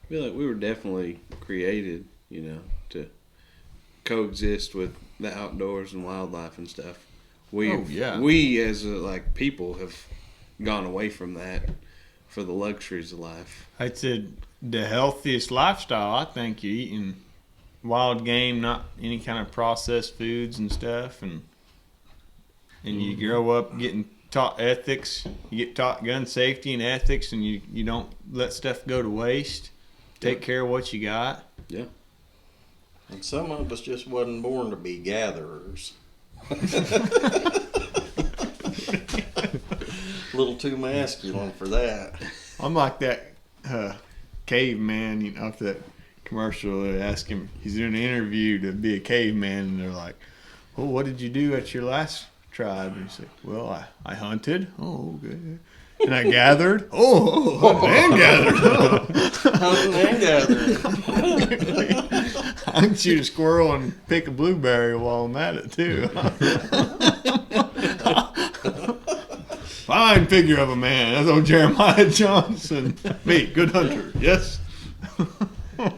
I feel like we were definitely created, to coexist with the outdoors and wildlife and stuff. We as people have gone away from that for the luxuries of life. I'd say the healthiest lifestyle, I think, you're eating wild game, not any kind of processed foods and stuff, and you grow up getting taught ethics. You get taught gun safety and ethics, and you don't let stuff go to waste. Take care of what you got. Yeah. And some of us just wasn't born to be gatherers. A little too masculine for that. I'm like that caveman, off that commercial. They ask him, he's doing an interview to be a caveman, and they're like, "Oh, what did you do at your last tribe?" And he's like, "Well, I hunted." "Oh, good." "And I gathered." "Oh, hunted and gathered." Hunting and gathering. I can shoot a squirrel and pick a blueberry while I'm at it too. Fine figure of a man. That's old Jeremiah Johnson. Me, good hunter. Yes. I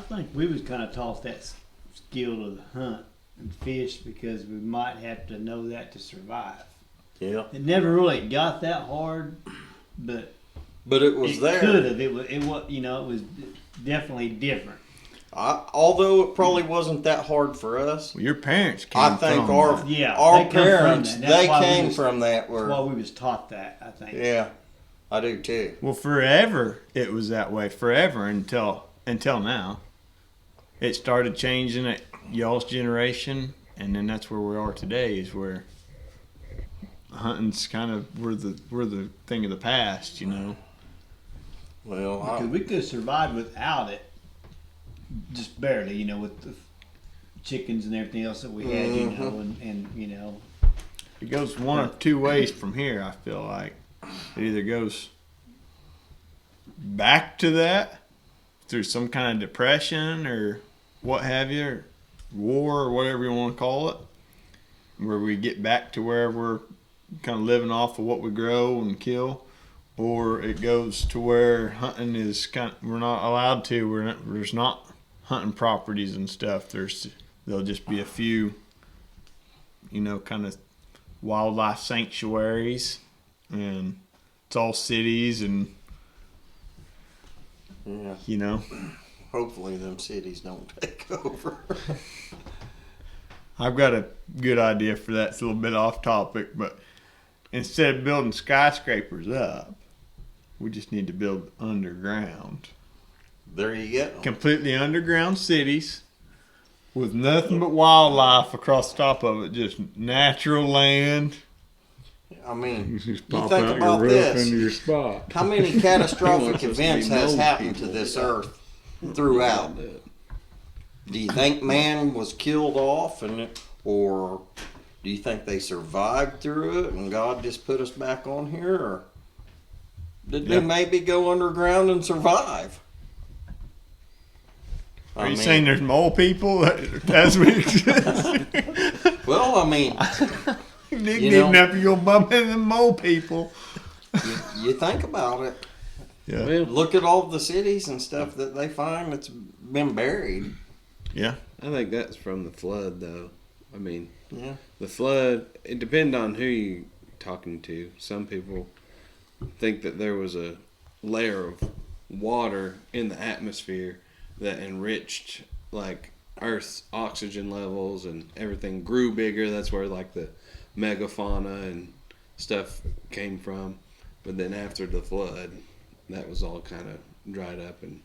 think we was kind of taught that skill to hunt and fish because we might have to know that to survive. Yeah. It never really got that hard, but it was there. Could have. It was. It was definitely different. Although it probably wasn't that hard for us. Well, your parents came I think from our that. parents, they came from that. That's why we was taught that, I think. Yeah, I do too. Well, forever it was that way. Forever until now. It started changing at y'all's generation, and then that's where we are today. Is where hunting's kind of we're the thing of the past, Well, because we could have survived without it, just barely, with the chickens and everything else that we had, and it goes one of two ways from here. I feel like it either goes back to that through some kind of depression or what have you, or war or whatever you want to call it, where we get back to where we're kind of living off of what we grow and kill, or it goes to where hunting is we're not allowed to. There's not hunting properties and stuff. There'll just be a few, kind of wildlife sanctuaries, and it's all cities and yeah. Hopefully them cities don't take over. I've got a good idea for that. It's a little bit off topic, but instead of building skyscrapers up, we just need to build underground. There you go. Completely underground cities with nothing but wildlife across the top of it, just natural land. I mean, You just you pop think out about your roof this. into your spot. How many catastrophic wants us to events be has mole happened to people. this earth throughout? Do you think man was killed off, or do you think they survived through it and God just put us back on here, or did they maybe go underground and survive? Are you saying there's mole people as we exist? Well, I mean, Even after you'll bump into mole people. you think about it. Yeah. Well, Look at all the cities and stuff that they find that's been buried. Yeah. I think that's from the flood, though. I mean, Yeah. The flood, it depends on who you're talking to. Some people think that there was a layer of water in the atmosphere that enriched like Earth's oxygen levels and everything grew bigger. That's where like the megafauna and stuff came from. But then after the flood, that was all kind of dried up and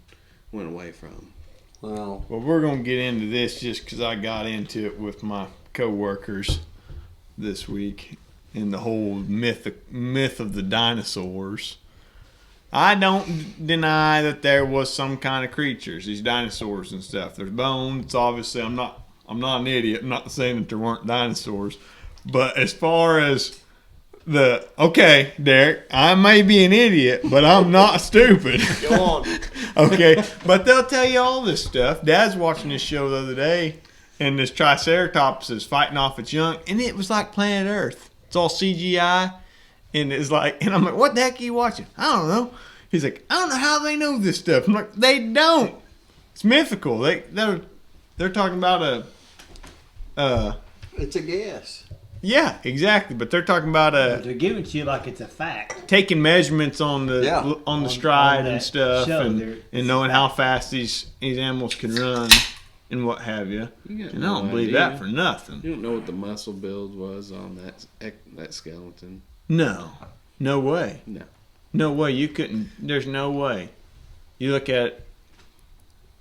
went away from. Well, we're going to get into this just because I got into it with my coworkers this week in the whole myth of the dinosaurs. I don't deny that there was some kind of creatures, these dinosaurs and stuff. There's bones. Obviously, I'm not an idiot. I'm not saying that there weren't dinosaurs. But as far as okay, Derek, I may be an idiot, but I'm not stupid. Go on. Okay, but they'll tell you all this stuff. Dad's watching this show the other day, and this Triceratops is fighting off its young, and it was like Planet Earth. It's all CGI, and it's like, and I'm like, what the heck are you watching? I don't know. He's like, I don't know how they know this stuff. I'm like, they don't. It's mythical. They're talking about it's a guess. Yeah, exactly. But they're talking about They're giving it to you like it's a fact. taking measurements on the stride on and stuff, show, and knowing how fast these animals can run and what have you. You got And I don't no believe idea. that for nothing. You don't know what the muscle build was on that skeleton. No way. No. No way. You couldn't. There's no way. You look at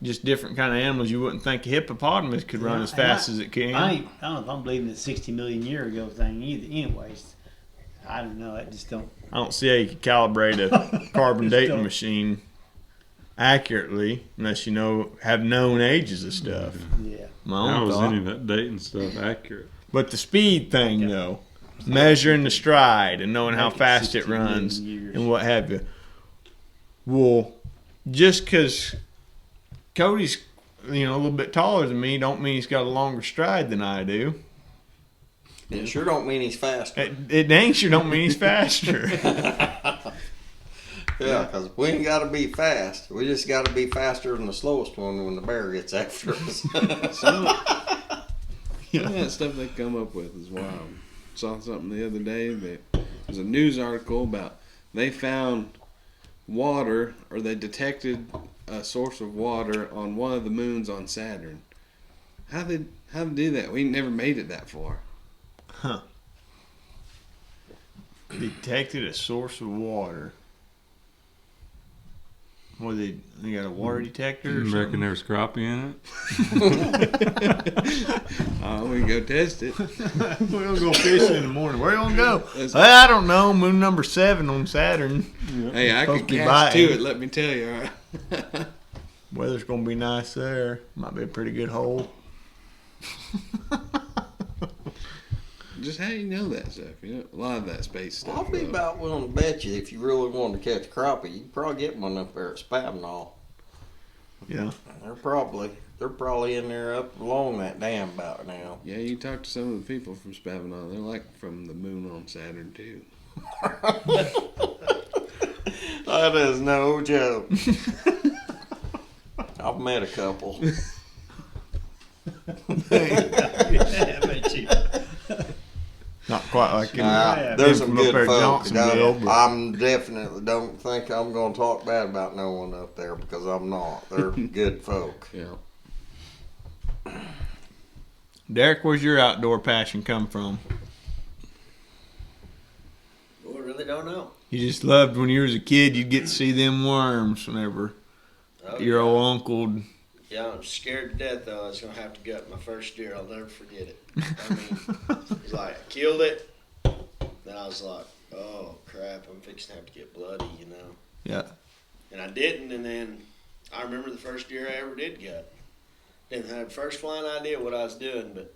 just different kind of animals. You wouldn't think a hippopotamus could run as fast as it can. I don't know if I'm believing the 60 million year ago thing either. Anyways, I don't know. I just don't. I don't see how you could calibrate a carbon dating machine accurately unless you have known ages of stuff. Yeah. My How own was thought. any of that dating stuff accurate? But the speed thing, though, measuring the stride and knowing how Like fast it 60 million runs years. and what have you. Well, just because Cody's a little bit taller than me, don't mean he's got a longer stride than I do. It sure don't mean he's faster. It dang sure don't mean he's faster. Yeah, because we ain't got to be fast. We just got to be faster than the slowest one when the bear gets after us. Some of that stuff they come up with is wild. Saw something the other day that was a news article about they found water, or they detected a source of water on one of the moons on Saturn. How they do that? We never made it that far. Huh. Detected a source of water. What, they got a water detector or You something? reckon there's crappie in it? We can go test it. We're going to go fishing in the morning. Where you going to go? That's- Well, I don't know. Moon number 7 on Saturn. Hey, I Supposed could to be cast to biting. it, let me tell you. All right? Weather's going to be nice there. Might be a pretty good hole. Just how you know that stuff? A lot of that space stuff. I'll be though. about willing to bet you if you really wanted to catch crappie, you could probably get one up there at Spavinall. Yeah. They're probably in there up along that dam about now. Yeah, you talk to some of the people from Spavinall. They're like from the moon on Saturn too. That is no joke. I've met a couple. Yeah, I bet you. Not quite like in There's some from up good there at folks. Johnsonville, but- I'm definitely don't think I'm going to talk bad about no one up there because I'm not. They're good folk. Yeah. Derek, where's your outdoor passion come from? I really don't know. You just loved when you was a kid, you'd get to see them worms whenever Oh, your old uncle. Yeah, I'm scared to death though. I was gonna have to gut my first deer. I'll never forget it. I mean, it's like I killed it. Then I was like, oh crap, I'm fixing to have to get bloody, Yeah. And I didn't. And then I remember the first deer I ever did gut. Didn't have the first flying idea what I was doing, but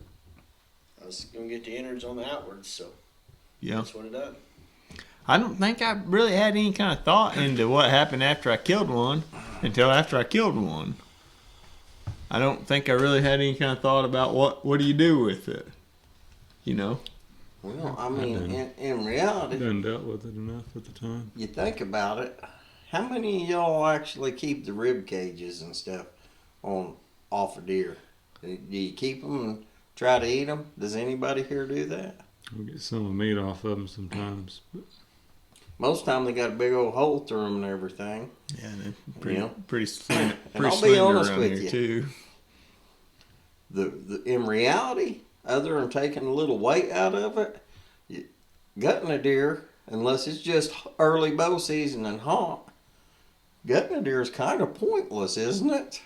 I was gonna get the innards on the outwards, so Yeah. that's what I done. I don't think I really had any kind of thought into what happened after I killed one until after I killed one. I don't think I really had any kind of thought about what do you do with it, Well, I mean, didn't. in reality, Didn't dealt with it enough at the time. you think about it, how many of y'all actually keep the rib cages and stuff off a deer? Do you keep them try to eat them? Does anybody here do that? We get some of the meat off of them sometimes. But Most of the time they got a big old hole through them and everything. Yeah, they're pretty, You know? pretty slender, And pretty I'll be slender honest around with here you. too. In reality, other than taking a little weight out of it, gutting a deer, unless it's just early bow season and hot, gutting a deer is kind of pointless, isn't it?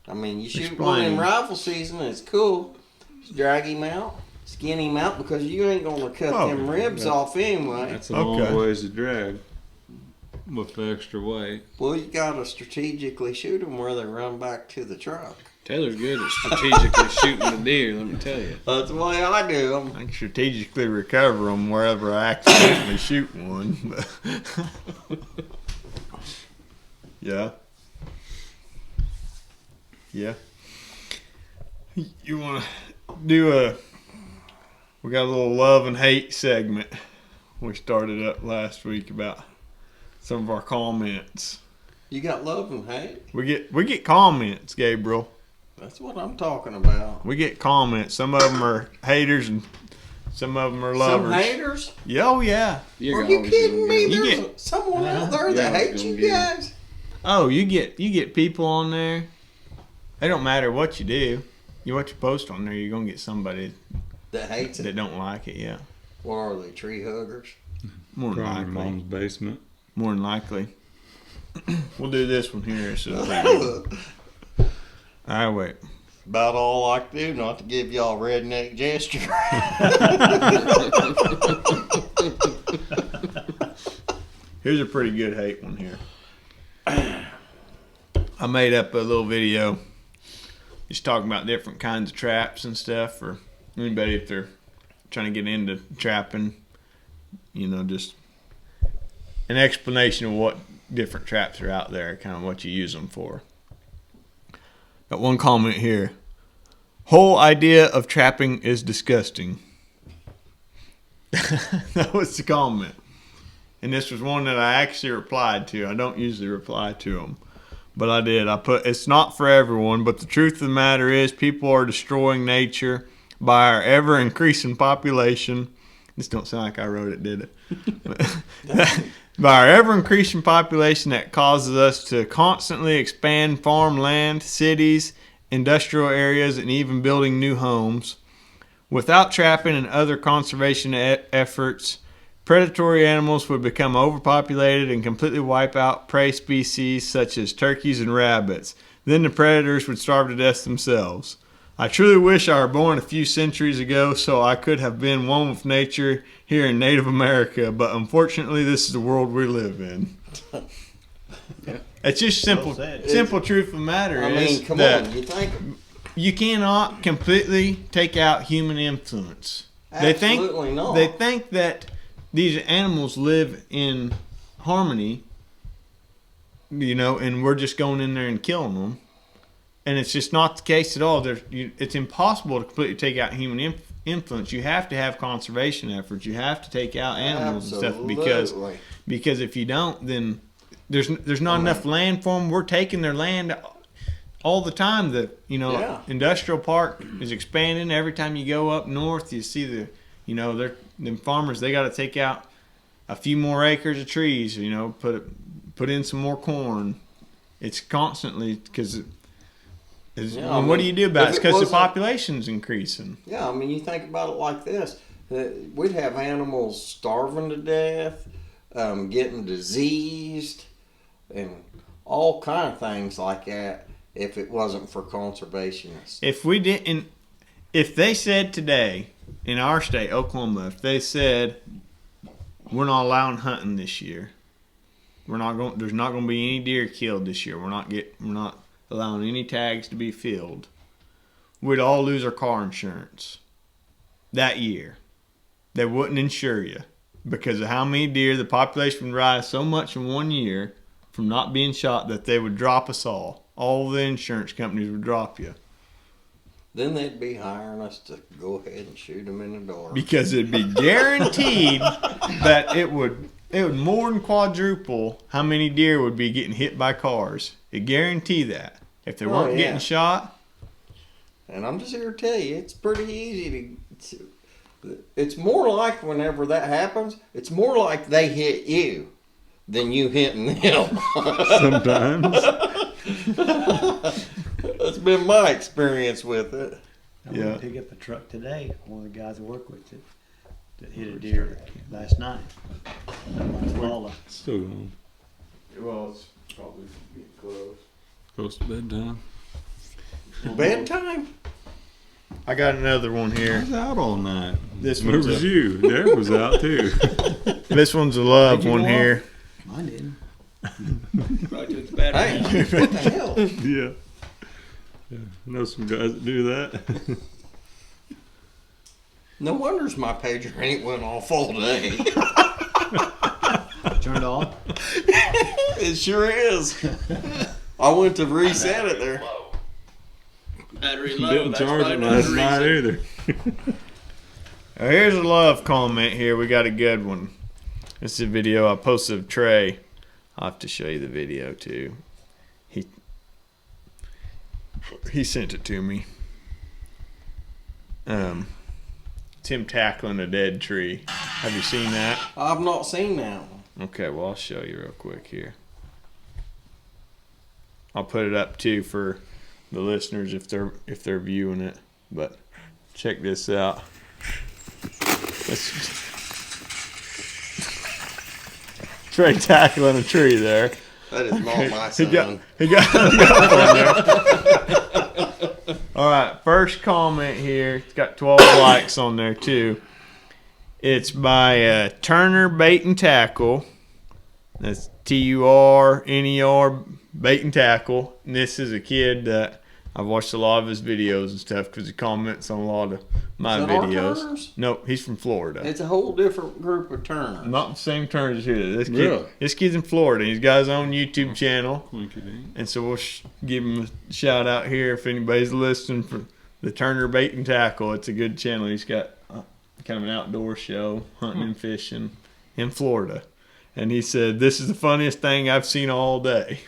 I mean, you shoot one in Explain. rifle season and it's cool. Just drag him out, skin him out, because you ain't gonna cut Oh, them ribs off anyway. that's a Okay. long ways to drag with the extra weight. Well, you gotta strategically shoot them where they run back to the truck. Taylor's good at strategically shooting the deer, let me tell you. That's the way I do them. I can strategically recover them wherever I accidentally shoot one. Yeah. Yeah. You want to do we got a little love and hate segment we started up last week about some of our comments. You got love and hate? We get comments, Gabriel. That's what I'm talking about. We get comments. Some of them are haters and some of them are lovers. Some haters? Yeah, oh yeah. You're Are you always kidding gonna me? get- You There's get- someone out there that Yeah, hates gonna you get 'em. guys. Oh, you get people on there. It don't matter what you do. What you post on there, you're gonna get somebody That hates it. that don't like it. Yeah, What are they, tree huggers? more than Probably in likely. mom's basement. More than likely. We'll do this one here. So all right, wait. About all I can do not to give y'all redneck gesture. Here's a pretty good hate one here. I made up a little video just talking about different kinds of traps and stuff for anybody if they're trying to get into trapping. You know, just an explanation of what different traps are out there, kind of what you use them for. Got one comment here. Whole idea of trapping is disgusting. That was the comment. And this was one that I actually replied to. I don't usually reply to them, but I did. I put, it's not for everyone, but the truth of the matter is people are destroying nature by our ever-increasing population. This don't sound like I wrote it, did it? By our ever-increasing population that causes us to constantly expand farmland, cities, industrial areas, and even building new homes. Without trapping and other conservation efforts, predatory animals would become overpopulated and completely wipe out prey species such as turkeys and rabbits. Then the predators would starve to death themselves. I truly wish I were born a few centuries ago so I could have been one with nature here in Native America, but unfortunately this is the world we live in. It's just simple, Well said. simple truth of the matter I is mean, come that on. You think you cannot completely take out human influence. absolutely not. They think that these animals live in harmony, you know, and we're just going in there and killing them. And it's just not the case at all. It's impossible to completely take out human influence. You have to have conservation efforts. You have to take out animals and stuff because if you don't, then there's not enough land for them. We're taking their land all the time. Industrial park is expanding. Every time you go up north, you see them farmers. They got to take out a few more acres of trees. You know, put in some more corn. It's constantly because. What do you do about it? It's because the population's increasing. Yeah, I mean, you think about it like this. We'd have animals starving to death, getting diseased, and all kind of things like that if it wasn't for conservationists. If they said today, in our state, Oklahoma, if they said, we're not allowing hunting this year, there's not going to be any deer killed this year, we're not allowing any tags to be filled, we'd all lose our car insurance that year. They wouldn't insure you because of how many deer. The population would rise so much in 1 year from not being shot that they would drop us all. All the insurance companies would drop you. Then they'd be hiring us to go ahead and shoot them in the door. Because it'd be guaranteed that it would more than quadruple how many deer would be getting hit by cars. It guarantee that. if they weren't yeah. getting shot. And I'm just here to tell you, it's pretty easy to. It's more like whenever that happens, it's more like they hit you than you hitting them. Sometimes. That's been my experience with it. I went to pick up a truck today. One of the guys I work with that hit a deer last night. Still going. Well, it's probably getting close. Close to bedtime. Bedtime? I got another one I here. was out all night. This Where one's was a, you? Derek was out too. this one's a love Did you one go here. Mine didn't. Probably took the battery. Hey, what the hell? Yeah. I know some guys that do that. No wonders my pager ain't went off all day. Turn it off. It sure is. I went to reset it there. Battery low. Didn't That's charge probably it another last night reason. either. Here's a love comment here. We got a good one. This is a video I posted of Trey. I'll have to show you the video too. He sent it to me. It's him tackling a dead tree. Have you seen that? I've not seen that one. Okay, well I'll show you real quick here. I'll put it up too for the listeners if they're viewing it. But check this out. Trey tackling a tree there. That is not my son. He got on there. All right, first comment here. It's got 12 likes on there too. It's by Turner Bait and Tackle. That's TURNER Bait and Tackle. And this is a kid that I've watched a lot of his videos and stuff because he comments on a lot of my Is that our videos. Turners? No, he's from Florida. It's a whole different group of Turners. Not the same Turners here. Really? This kid's in Florida. He's got his own YouTube channel. Winky-dink. And so we'll give him a shout out here if anybody's listening for the Turner Bait and Tackle. It's a good channel. He's got kind of an outdoor show, hunting and fishing in Florida. And he said, "This is the funniest thing I've seen all day."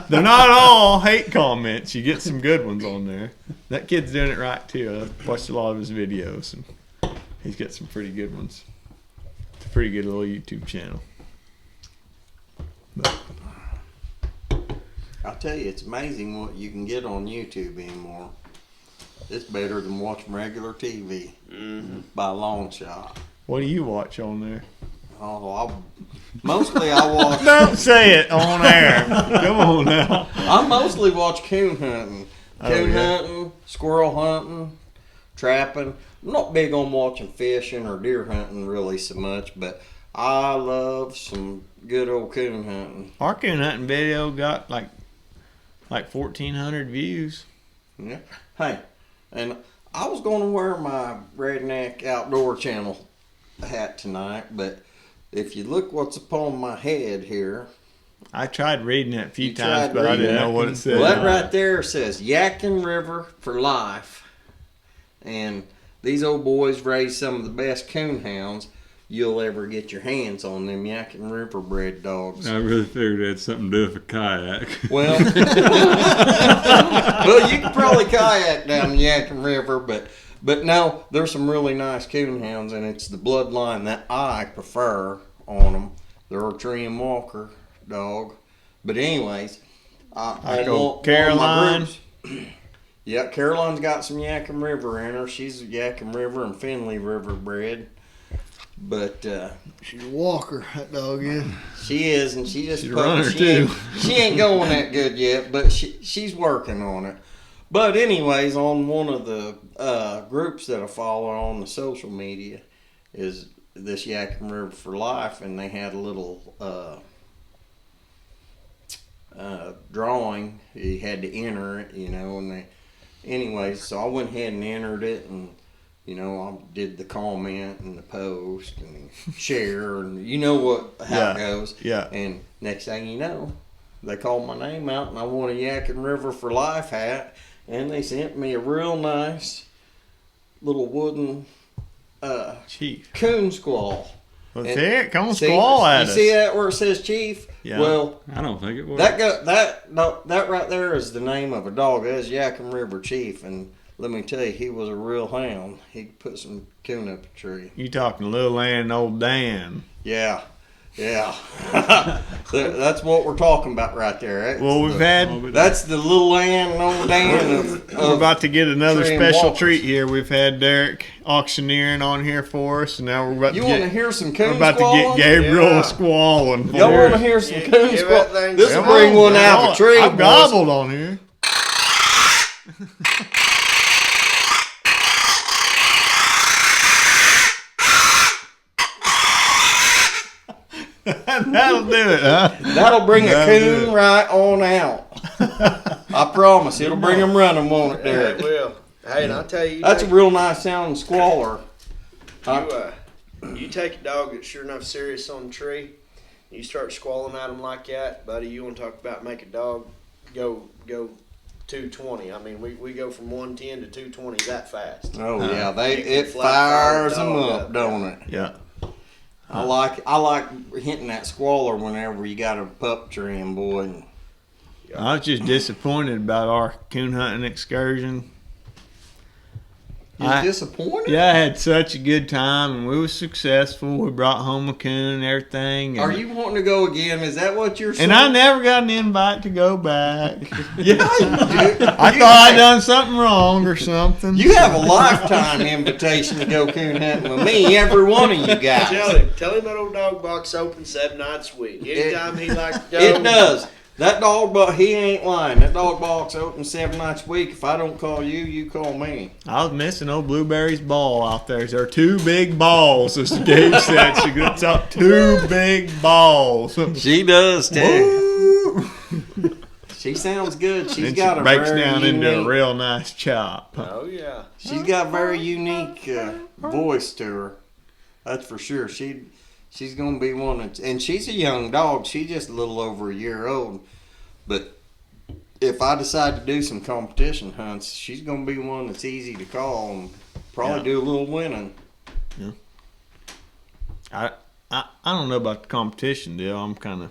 They're not all hate comments. You get some good ones on there. That kid's doing it right too. I've watched a lot of his videos and he's got some pretty good ones. It's a pretty good little YouTube channel. But I'll tell you, it's amazing what you can get on YouTube anymore. It's better than watching regular TV by a long shot. what do you watch on there? Oh, mostly I watch. Don't say it on air. Come on now. I mostly watch coon hunting, Oh, yeah. hunting, squirrel hunting, trapping. I'm not big on watching fishing or deer hunting really so much, but I love some good old coon hunting. Our coon hunting video got like 1,400 views. Yeah. Hey, and I was going to wear my Redneck Outdoor Channel hat tonight, but if you look what's upon my head here. I tried reading it a few You times, tried but I reading didn't it? know what it said. Well, that right there says Yakin River for life. And these old boys raise some of the best coon hounds you'll ever get your hands on, them Yakin River bred dogs. I really figured it had something to do with a kayak. Well, well, you can probably kayak down the Yakin River, but no, there's some really nice coon hounds, and it's the bloodline that I prefer on them. They're a tree and walker dog. But anyways, I go Caroline. Yeah, Caroline's got some Yakin River in her. She's a Yakin River and Finley River bred. But She's a walker, that dog is. she is, and she just She's a runner, she too. She ain't going that good yet, but she's working on it. But anyways, on one of the groups that I follow on the social media is this Yakin River for Life, and they had a little drawing. You had to enter it, and anyways, so I went ahead and entered it, and I did the comment and the post and share, and how it goes. Yeah. And next thing you know, they called my name out, and I won a Yakin River for Life hat, and they sent me a real nice little wooden Chief. coon squall. Well, see it? Come on, See, squall at you us. see that where it says Chief? Yeah. Well, I don't think it was. that right there is the name of a dog. That's Yakum River Chief, and let me tell you, he was a real hound. He put some coon up a tree. You talking Lil Ann and old Dan. Yeah. That's what we're talking about right there. Well, we've had... That's the little land and old Dan. We're about to get another Tree and special walkers. treat here. We've had Derek auctioneering on here for us, and now we're about You to want to get... hear some We're coon about to squalling? get Gabriel Yeah. squalling. Y'all for want to us. hear some Yeah, coon give squall? that thing This will some- bring one out of I've a tree, boys. gobbled on here. That'll do it, huh? That'll bring a That'll do coon it. right on out. I promise. It'll bring them running, won't it, Yeah, Derek? it will. Hey, and I'll tell you, That's a real nice sounding squaller. you take a dog that's sure enough serious on the tree, you start squalling at him like that, buddy. You want to talk about make a dog go 220? I mean, we go from 110 to 220 that fast. Oh yeah, You can it flat fire fires the them dog up, up, don't it? Yeah. I like hitting that squaller whenever you got a pup tree, boy. I was just disappointed about our coon hunting excursion. You're disappointed? Yeah, I had such a good time, and we were successful. We brought home a coon and everything. Are And, you wanting to go again? Is that what you're saying? and I never got an invite to go back. Yeah, you do. I thought I'd done something wrong or something. You have a lifetime invitation to go coon hunting with me, every one of you guys. Tell him that old dog box open 7 nights a week. Anytime he likes to go. It does. That dog box, he ain't lying. That dog box open 7 nights a week. If I don't call you, you call me. I was missing old Blueberry's ball out there. There are 2 big balls, as Dave said. She gets up 2 big balls. She does too. She sounds good. She's Then she got a breaks very down unique, into a real nice chop. Oh yeah. She's got a very unique voice to her. That's for sure. She's gonna be one, and she's a young dog. She's just a little over a year old. But if I decide to do some competition hunts, she's gonna be one that's easy to call and probably do a little winning. I don't know about the competition deal. I'm kind of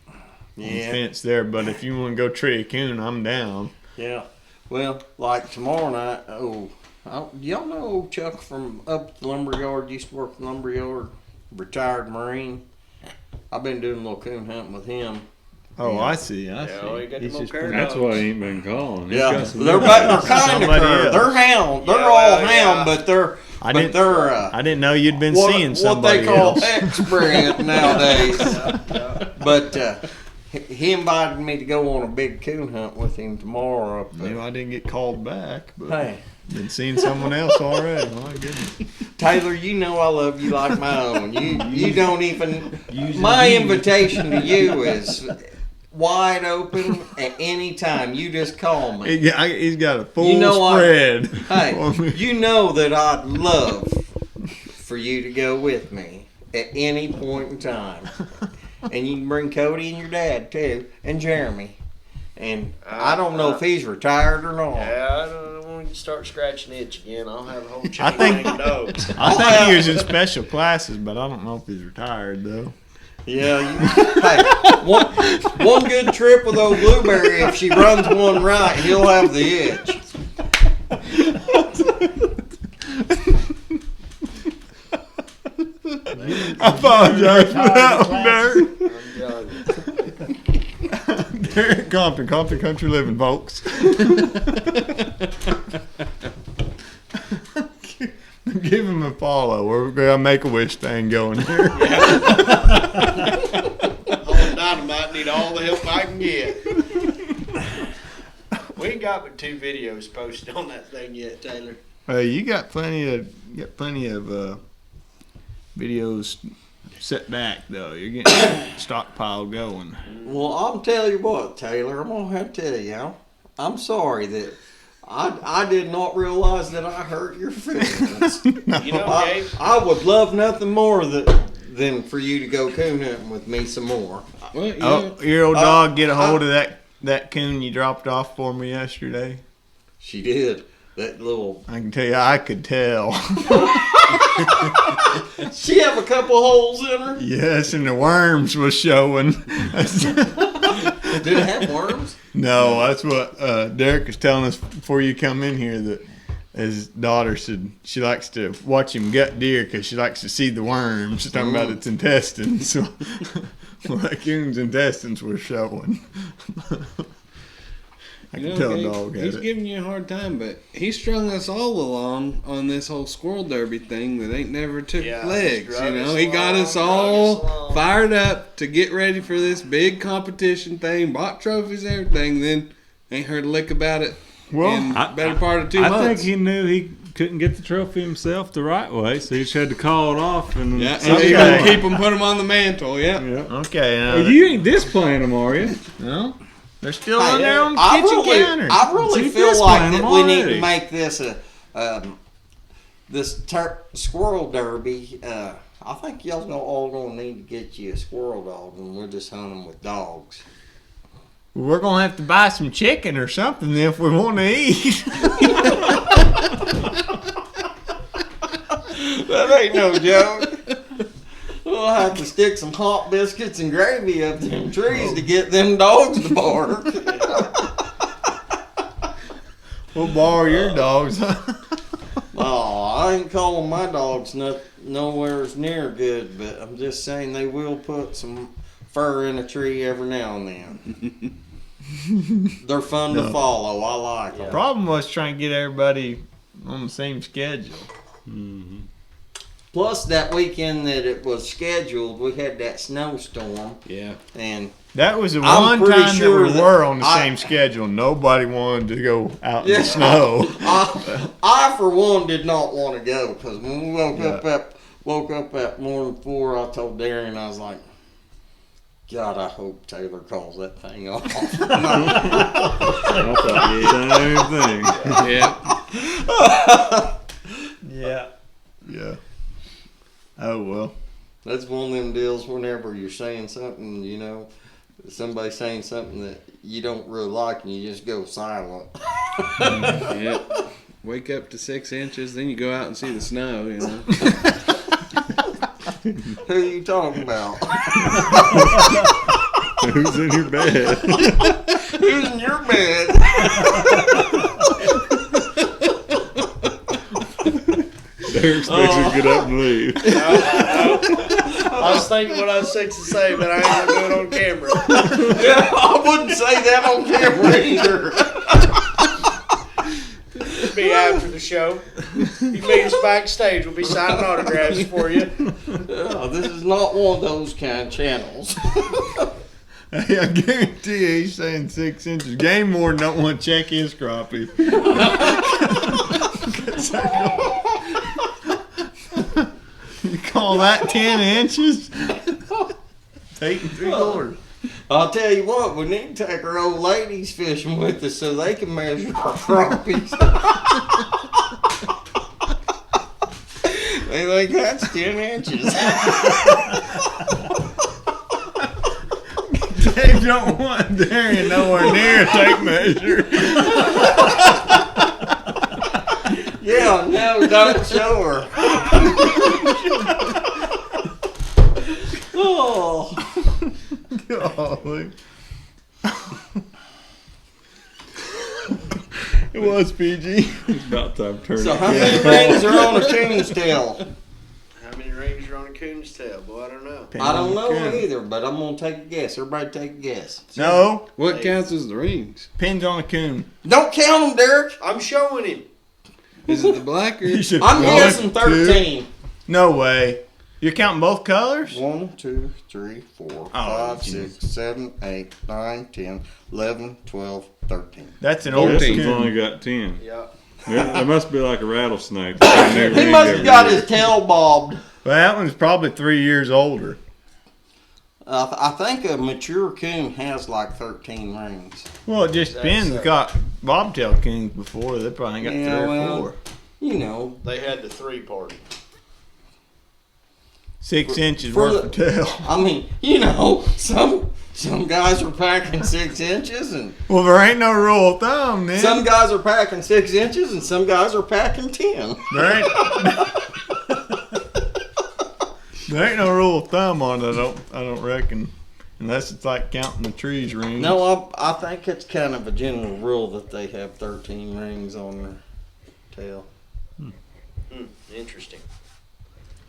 on the Yeah, fence there. But if you want to go tree a coon, I'm down. yeah. Well, like tomorrow night. Y'all know old Chuck from up at the lumberyard? Used to work at the lumberyard. Retired Marine. I've been doing a little coon hunting with him. Oh, Yeah. I see. Yeah, well, you got He's them just old pretty- That's why he ain't been calling. He's Yeah, got some they're good kind ones. of Somebody her. else. They're hound. They're Yeah, all well, hound, yeah. but they're I didn't. they're I didn't know you'd been what, seeing what somebody they call else. X-bred nowadays. But he invited me to go on a big coon hunt with him tomorrow. Up You know, I didn't get called back, but Hey, been seeing someone else already. My goodness. Taylor, you know I love you like my own. You don't even. My invitation to you is wide open at any time. You just call me. He's got a full You know spread. Hey, you know that I'd love for you to go with me at any point in time. And you can bring Cody and your dad too, and Jeremy. And I don't know if he's retired or not. Yeah, I don't want to start scratching itch again. I'll have a whole chain I think- of dogs. I think he was in special classes, but I don't know if he's retired though. Yeah, hey, one good trip with old Blueberry, if she runs one right, he'll have the itch. I apologize for that one, I'm done. Derek. Compton Country Living, folks. Give him a follow. We're gonna make a wish thing going here. All Dynamite need all the help I can get. We ain't got but 2 videos posted on that thing yet, Taylor. You got plenty of videos set back though. You're getting a stockpile going. Well, I'll tell you what, Taylor, I'm going to have to tell you, I'm sorry that I did not realize that I hurt your feelings. You know, Gabe, I would love nothing more than for you to go coon hunting with me some more. Well, yeah. Oh, your old dog get a hold of that coon you dropped off for me yesterday. She did. That little... I can tell you, I could tell. She have a couple holes in her. Yes, and the worms was showing. Did it have worms? No, that's what Derek was telling us before you come in here, that his daughter said she likes to watch him gut deer because she likes to see the worms. She's talking about its intestines. So, raccoon's intestines were showing. I can tell a dog had he's it. giving you a hard time, but he strung us all along on this whole squirrel derby thing that ain't never took legs. You know, he got us all fired up to get ready for this big competition thing, bought trophies, everything. Then ain't heard a lick about it. Well, in better part of 2 months. I think he knew he couldn't get the trophy himself the right way, so he just had to call it off. And Yeah, Okay. and he's gonna keep them, put them on the mantle. Yeah. Okay. Now Well, you ain't displaying them, are you? no, they're still on there on the I kitchen counter. really See, feel this like plan that them we need already. to make this this squirrel derby. I think y'all all gonna need to get you a squirrel dog, and we'll just hunt them with dogs. We're gonna have to buy some chicken or something if we want to eat. That ain't no joke. We'll have to stick some hot biscuits and gravy up them trees to get them dogs to bark. We'll borrow your dogs. Oh, I ain't calling my dogs nowhere near good, but I'm just saying they will put some fur in a tree every now and then. They're fun to follow. I like them. Problem was trying to get everybody on the same schedule. Plus, that weekend that it was scheduled, we had that snowstorm, Yeah. and That was the I'm one pretty time sure that we that were on the I- same schedule. Nobody wanted to go out in Yeah. the snow. I for one did not want to go because when we woke up at morning 4, I told Darren, I was like, God, I hope Taylor calls that thing off. I thought the same thing. Yeah. Yeah. Yeah. Oh well. That's one of them deals whenever you're saying something, you know, somebody's saying something that you don't really like and you just go silent. Yeah. Wake up to 6 inches, then you go out and see the snow, you know. Who are you talking about? Who's in your bed? Who's in your bed? They're expected to get up and leave. I was thinking what I was fixing to say, but I ain't gonna do it on camera. Yeah, I wouldn't say that on camera either. Be after the show. You meet us backstage. We'll be signing autographs for you. Yeah, this is not one of those kind of channels. Hey, I guarantee you he's saying 6 inches. Game Warden don't want to check his crappie. You call that 10 inches? It's 8 3/4. I'll tell you what, we need to take our old ladies fishing with us so they can measure our crappies. They think that's 10 inches. They don't want Darian nowhere near a tape measure. Yeah, no, don't show her. Oh. Golly. It was PG. It's about time to turn So it. how many rings are on a coon's tail? How many rings are on a coon's tail? Boy, I don't know. I don't know either, but I'm going to take a guess. Everybody take a guess. No, What counts as the rings? pins on a coon. Don't count them, Derek. I'm showing him. Is it the black or? You should I'm one, guessing 13. 2. No way. You're counting both colors? 1, 2, 3, 4, 5, 6, 7, 8, 9, 10, 11, 12, 13. That's an old This 14. one's coon. only got 10. Yeah. There must be like a rattlesnake. He must have got his tail bobbed. Well, that one's probably 3 years older. I think a mature coon has like 13 rings. Well, it just depends. We've got bobtail coons before. They probably got Yeah, 3 or well. 4. You know, They had the 3 party. 6 inches for worth of tail. I mean, you know, some guys are packing 6 inches, and Well, there ain't no rule of thumb then. some guys are packing 6 inches, and some guys are packing 10. There ain't. There ain't no rule of thumb on it. I don't reckon, unless it's like counting the trees rings. No, I think it's kind of a general rule that they have 13 rings on their tail. Interesting.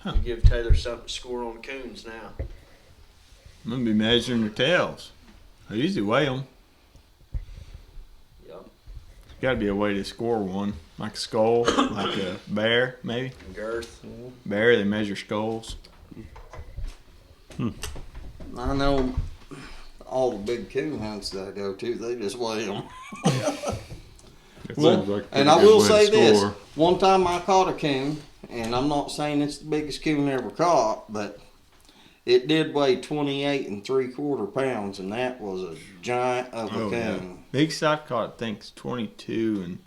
Huh. You give Taylor something to score on coons now. I'm gonna be measuring their tails. I usually weigh them. Yep. There's got to be a way to score one, like a skull, like a bear, maybe. Girth. Bear, they measure skulls. I know all the big coon hunts that I go to, they just weigh them. It Well, seems like a and pretty I good will way to say this: score. one time I caught a coon, and I'm not saying it's the biggest coon ever caught, but it did weigh 28 3/4 pounds, and that was a giant of a coon. Biggest I caught, I think, is 22 and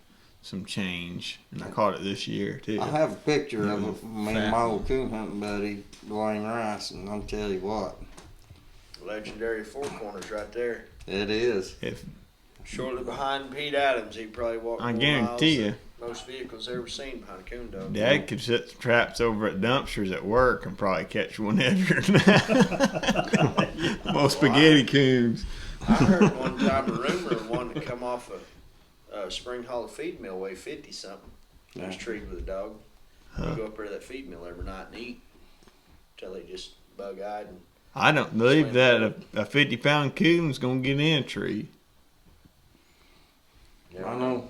some change, and I caught it this year too. I have a picture of it from me and Fat. my old coon hunting buddy Dwayne Rice, and I'll tell you what, Legendary four corners right there. it is. If Shortly behind Pete Adams, he probably walked I more guarantee miles you, than most vehicles ever seen behind a coon dog. Dad could set some traps over at dumpsters at work and probably catch one heavier than that. Most spaghetti coons. I heard one time a rumor of one to come off a Spring Hollow feed mill weigh 50 something. I was treated with a dog. Huh. We go up there to that feed mill every night and eat until they just bug eyed. And I don't believe that a 50-pound coon's gonna get in a tree. I know.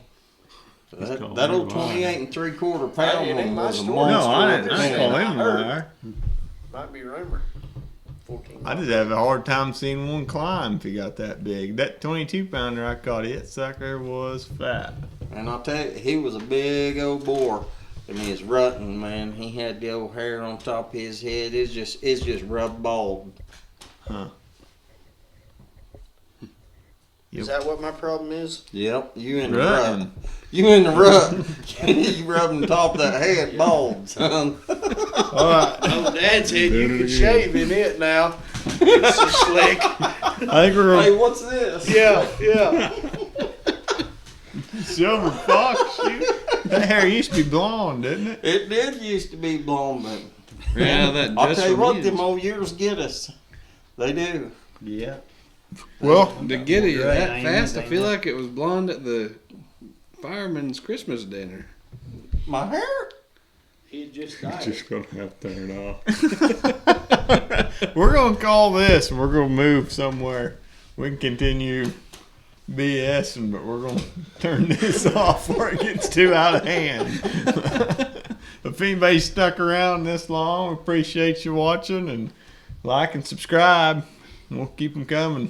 It's called That old lying. 28 3/4 pound Hey, it ain't one my was a story. monster. No, I of a didn't I call know. him a liar. might be rumor. 14. I just have a hard time seeing one climb if he got that big. That 22-pounder I caught, it sucker was fat. And I'll tell you, he was a big old boar. And his rutting, man, he had the old hair on top of his head. It's just rubbed bald. Huh. Is that what my problem is? Yep, you in the Rutting. rut. You in the rut. You rubbing the top of that head bald, son. All right. Oh, Dad said you Did it can again. shave in it now. It's so slick. I think we're Hey, gonna what's this? Yeah. silver fox. Shoot. That hair used to be blonde, didn't it? It did used to be blonde, but Yeah, that I'll just tell you for what, me. them old years get us. They do. Yeah. Well, To get it Right, that I ain't fast, I saying feel that. like it was blonde at the fireman's Christmas dinner. My hair? He just died. Just gonna have to turn it off. we're gonna call this, and we're gonna move somewhere. We can continue BSing, but we're gonna turn this off before it gets too out of hand. If anybody's stuck around this long, we appreciate you watching, and like and subscribe. We'll keep them coming.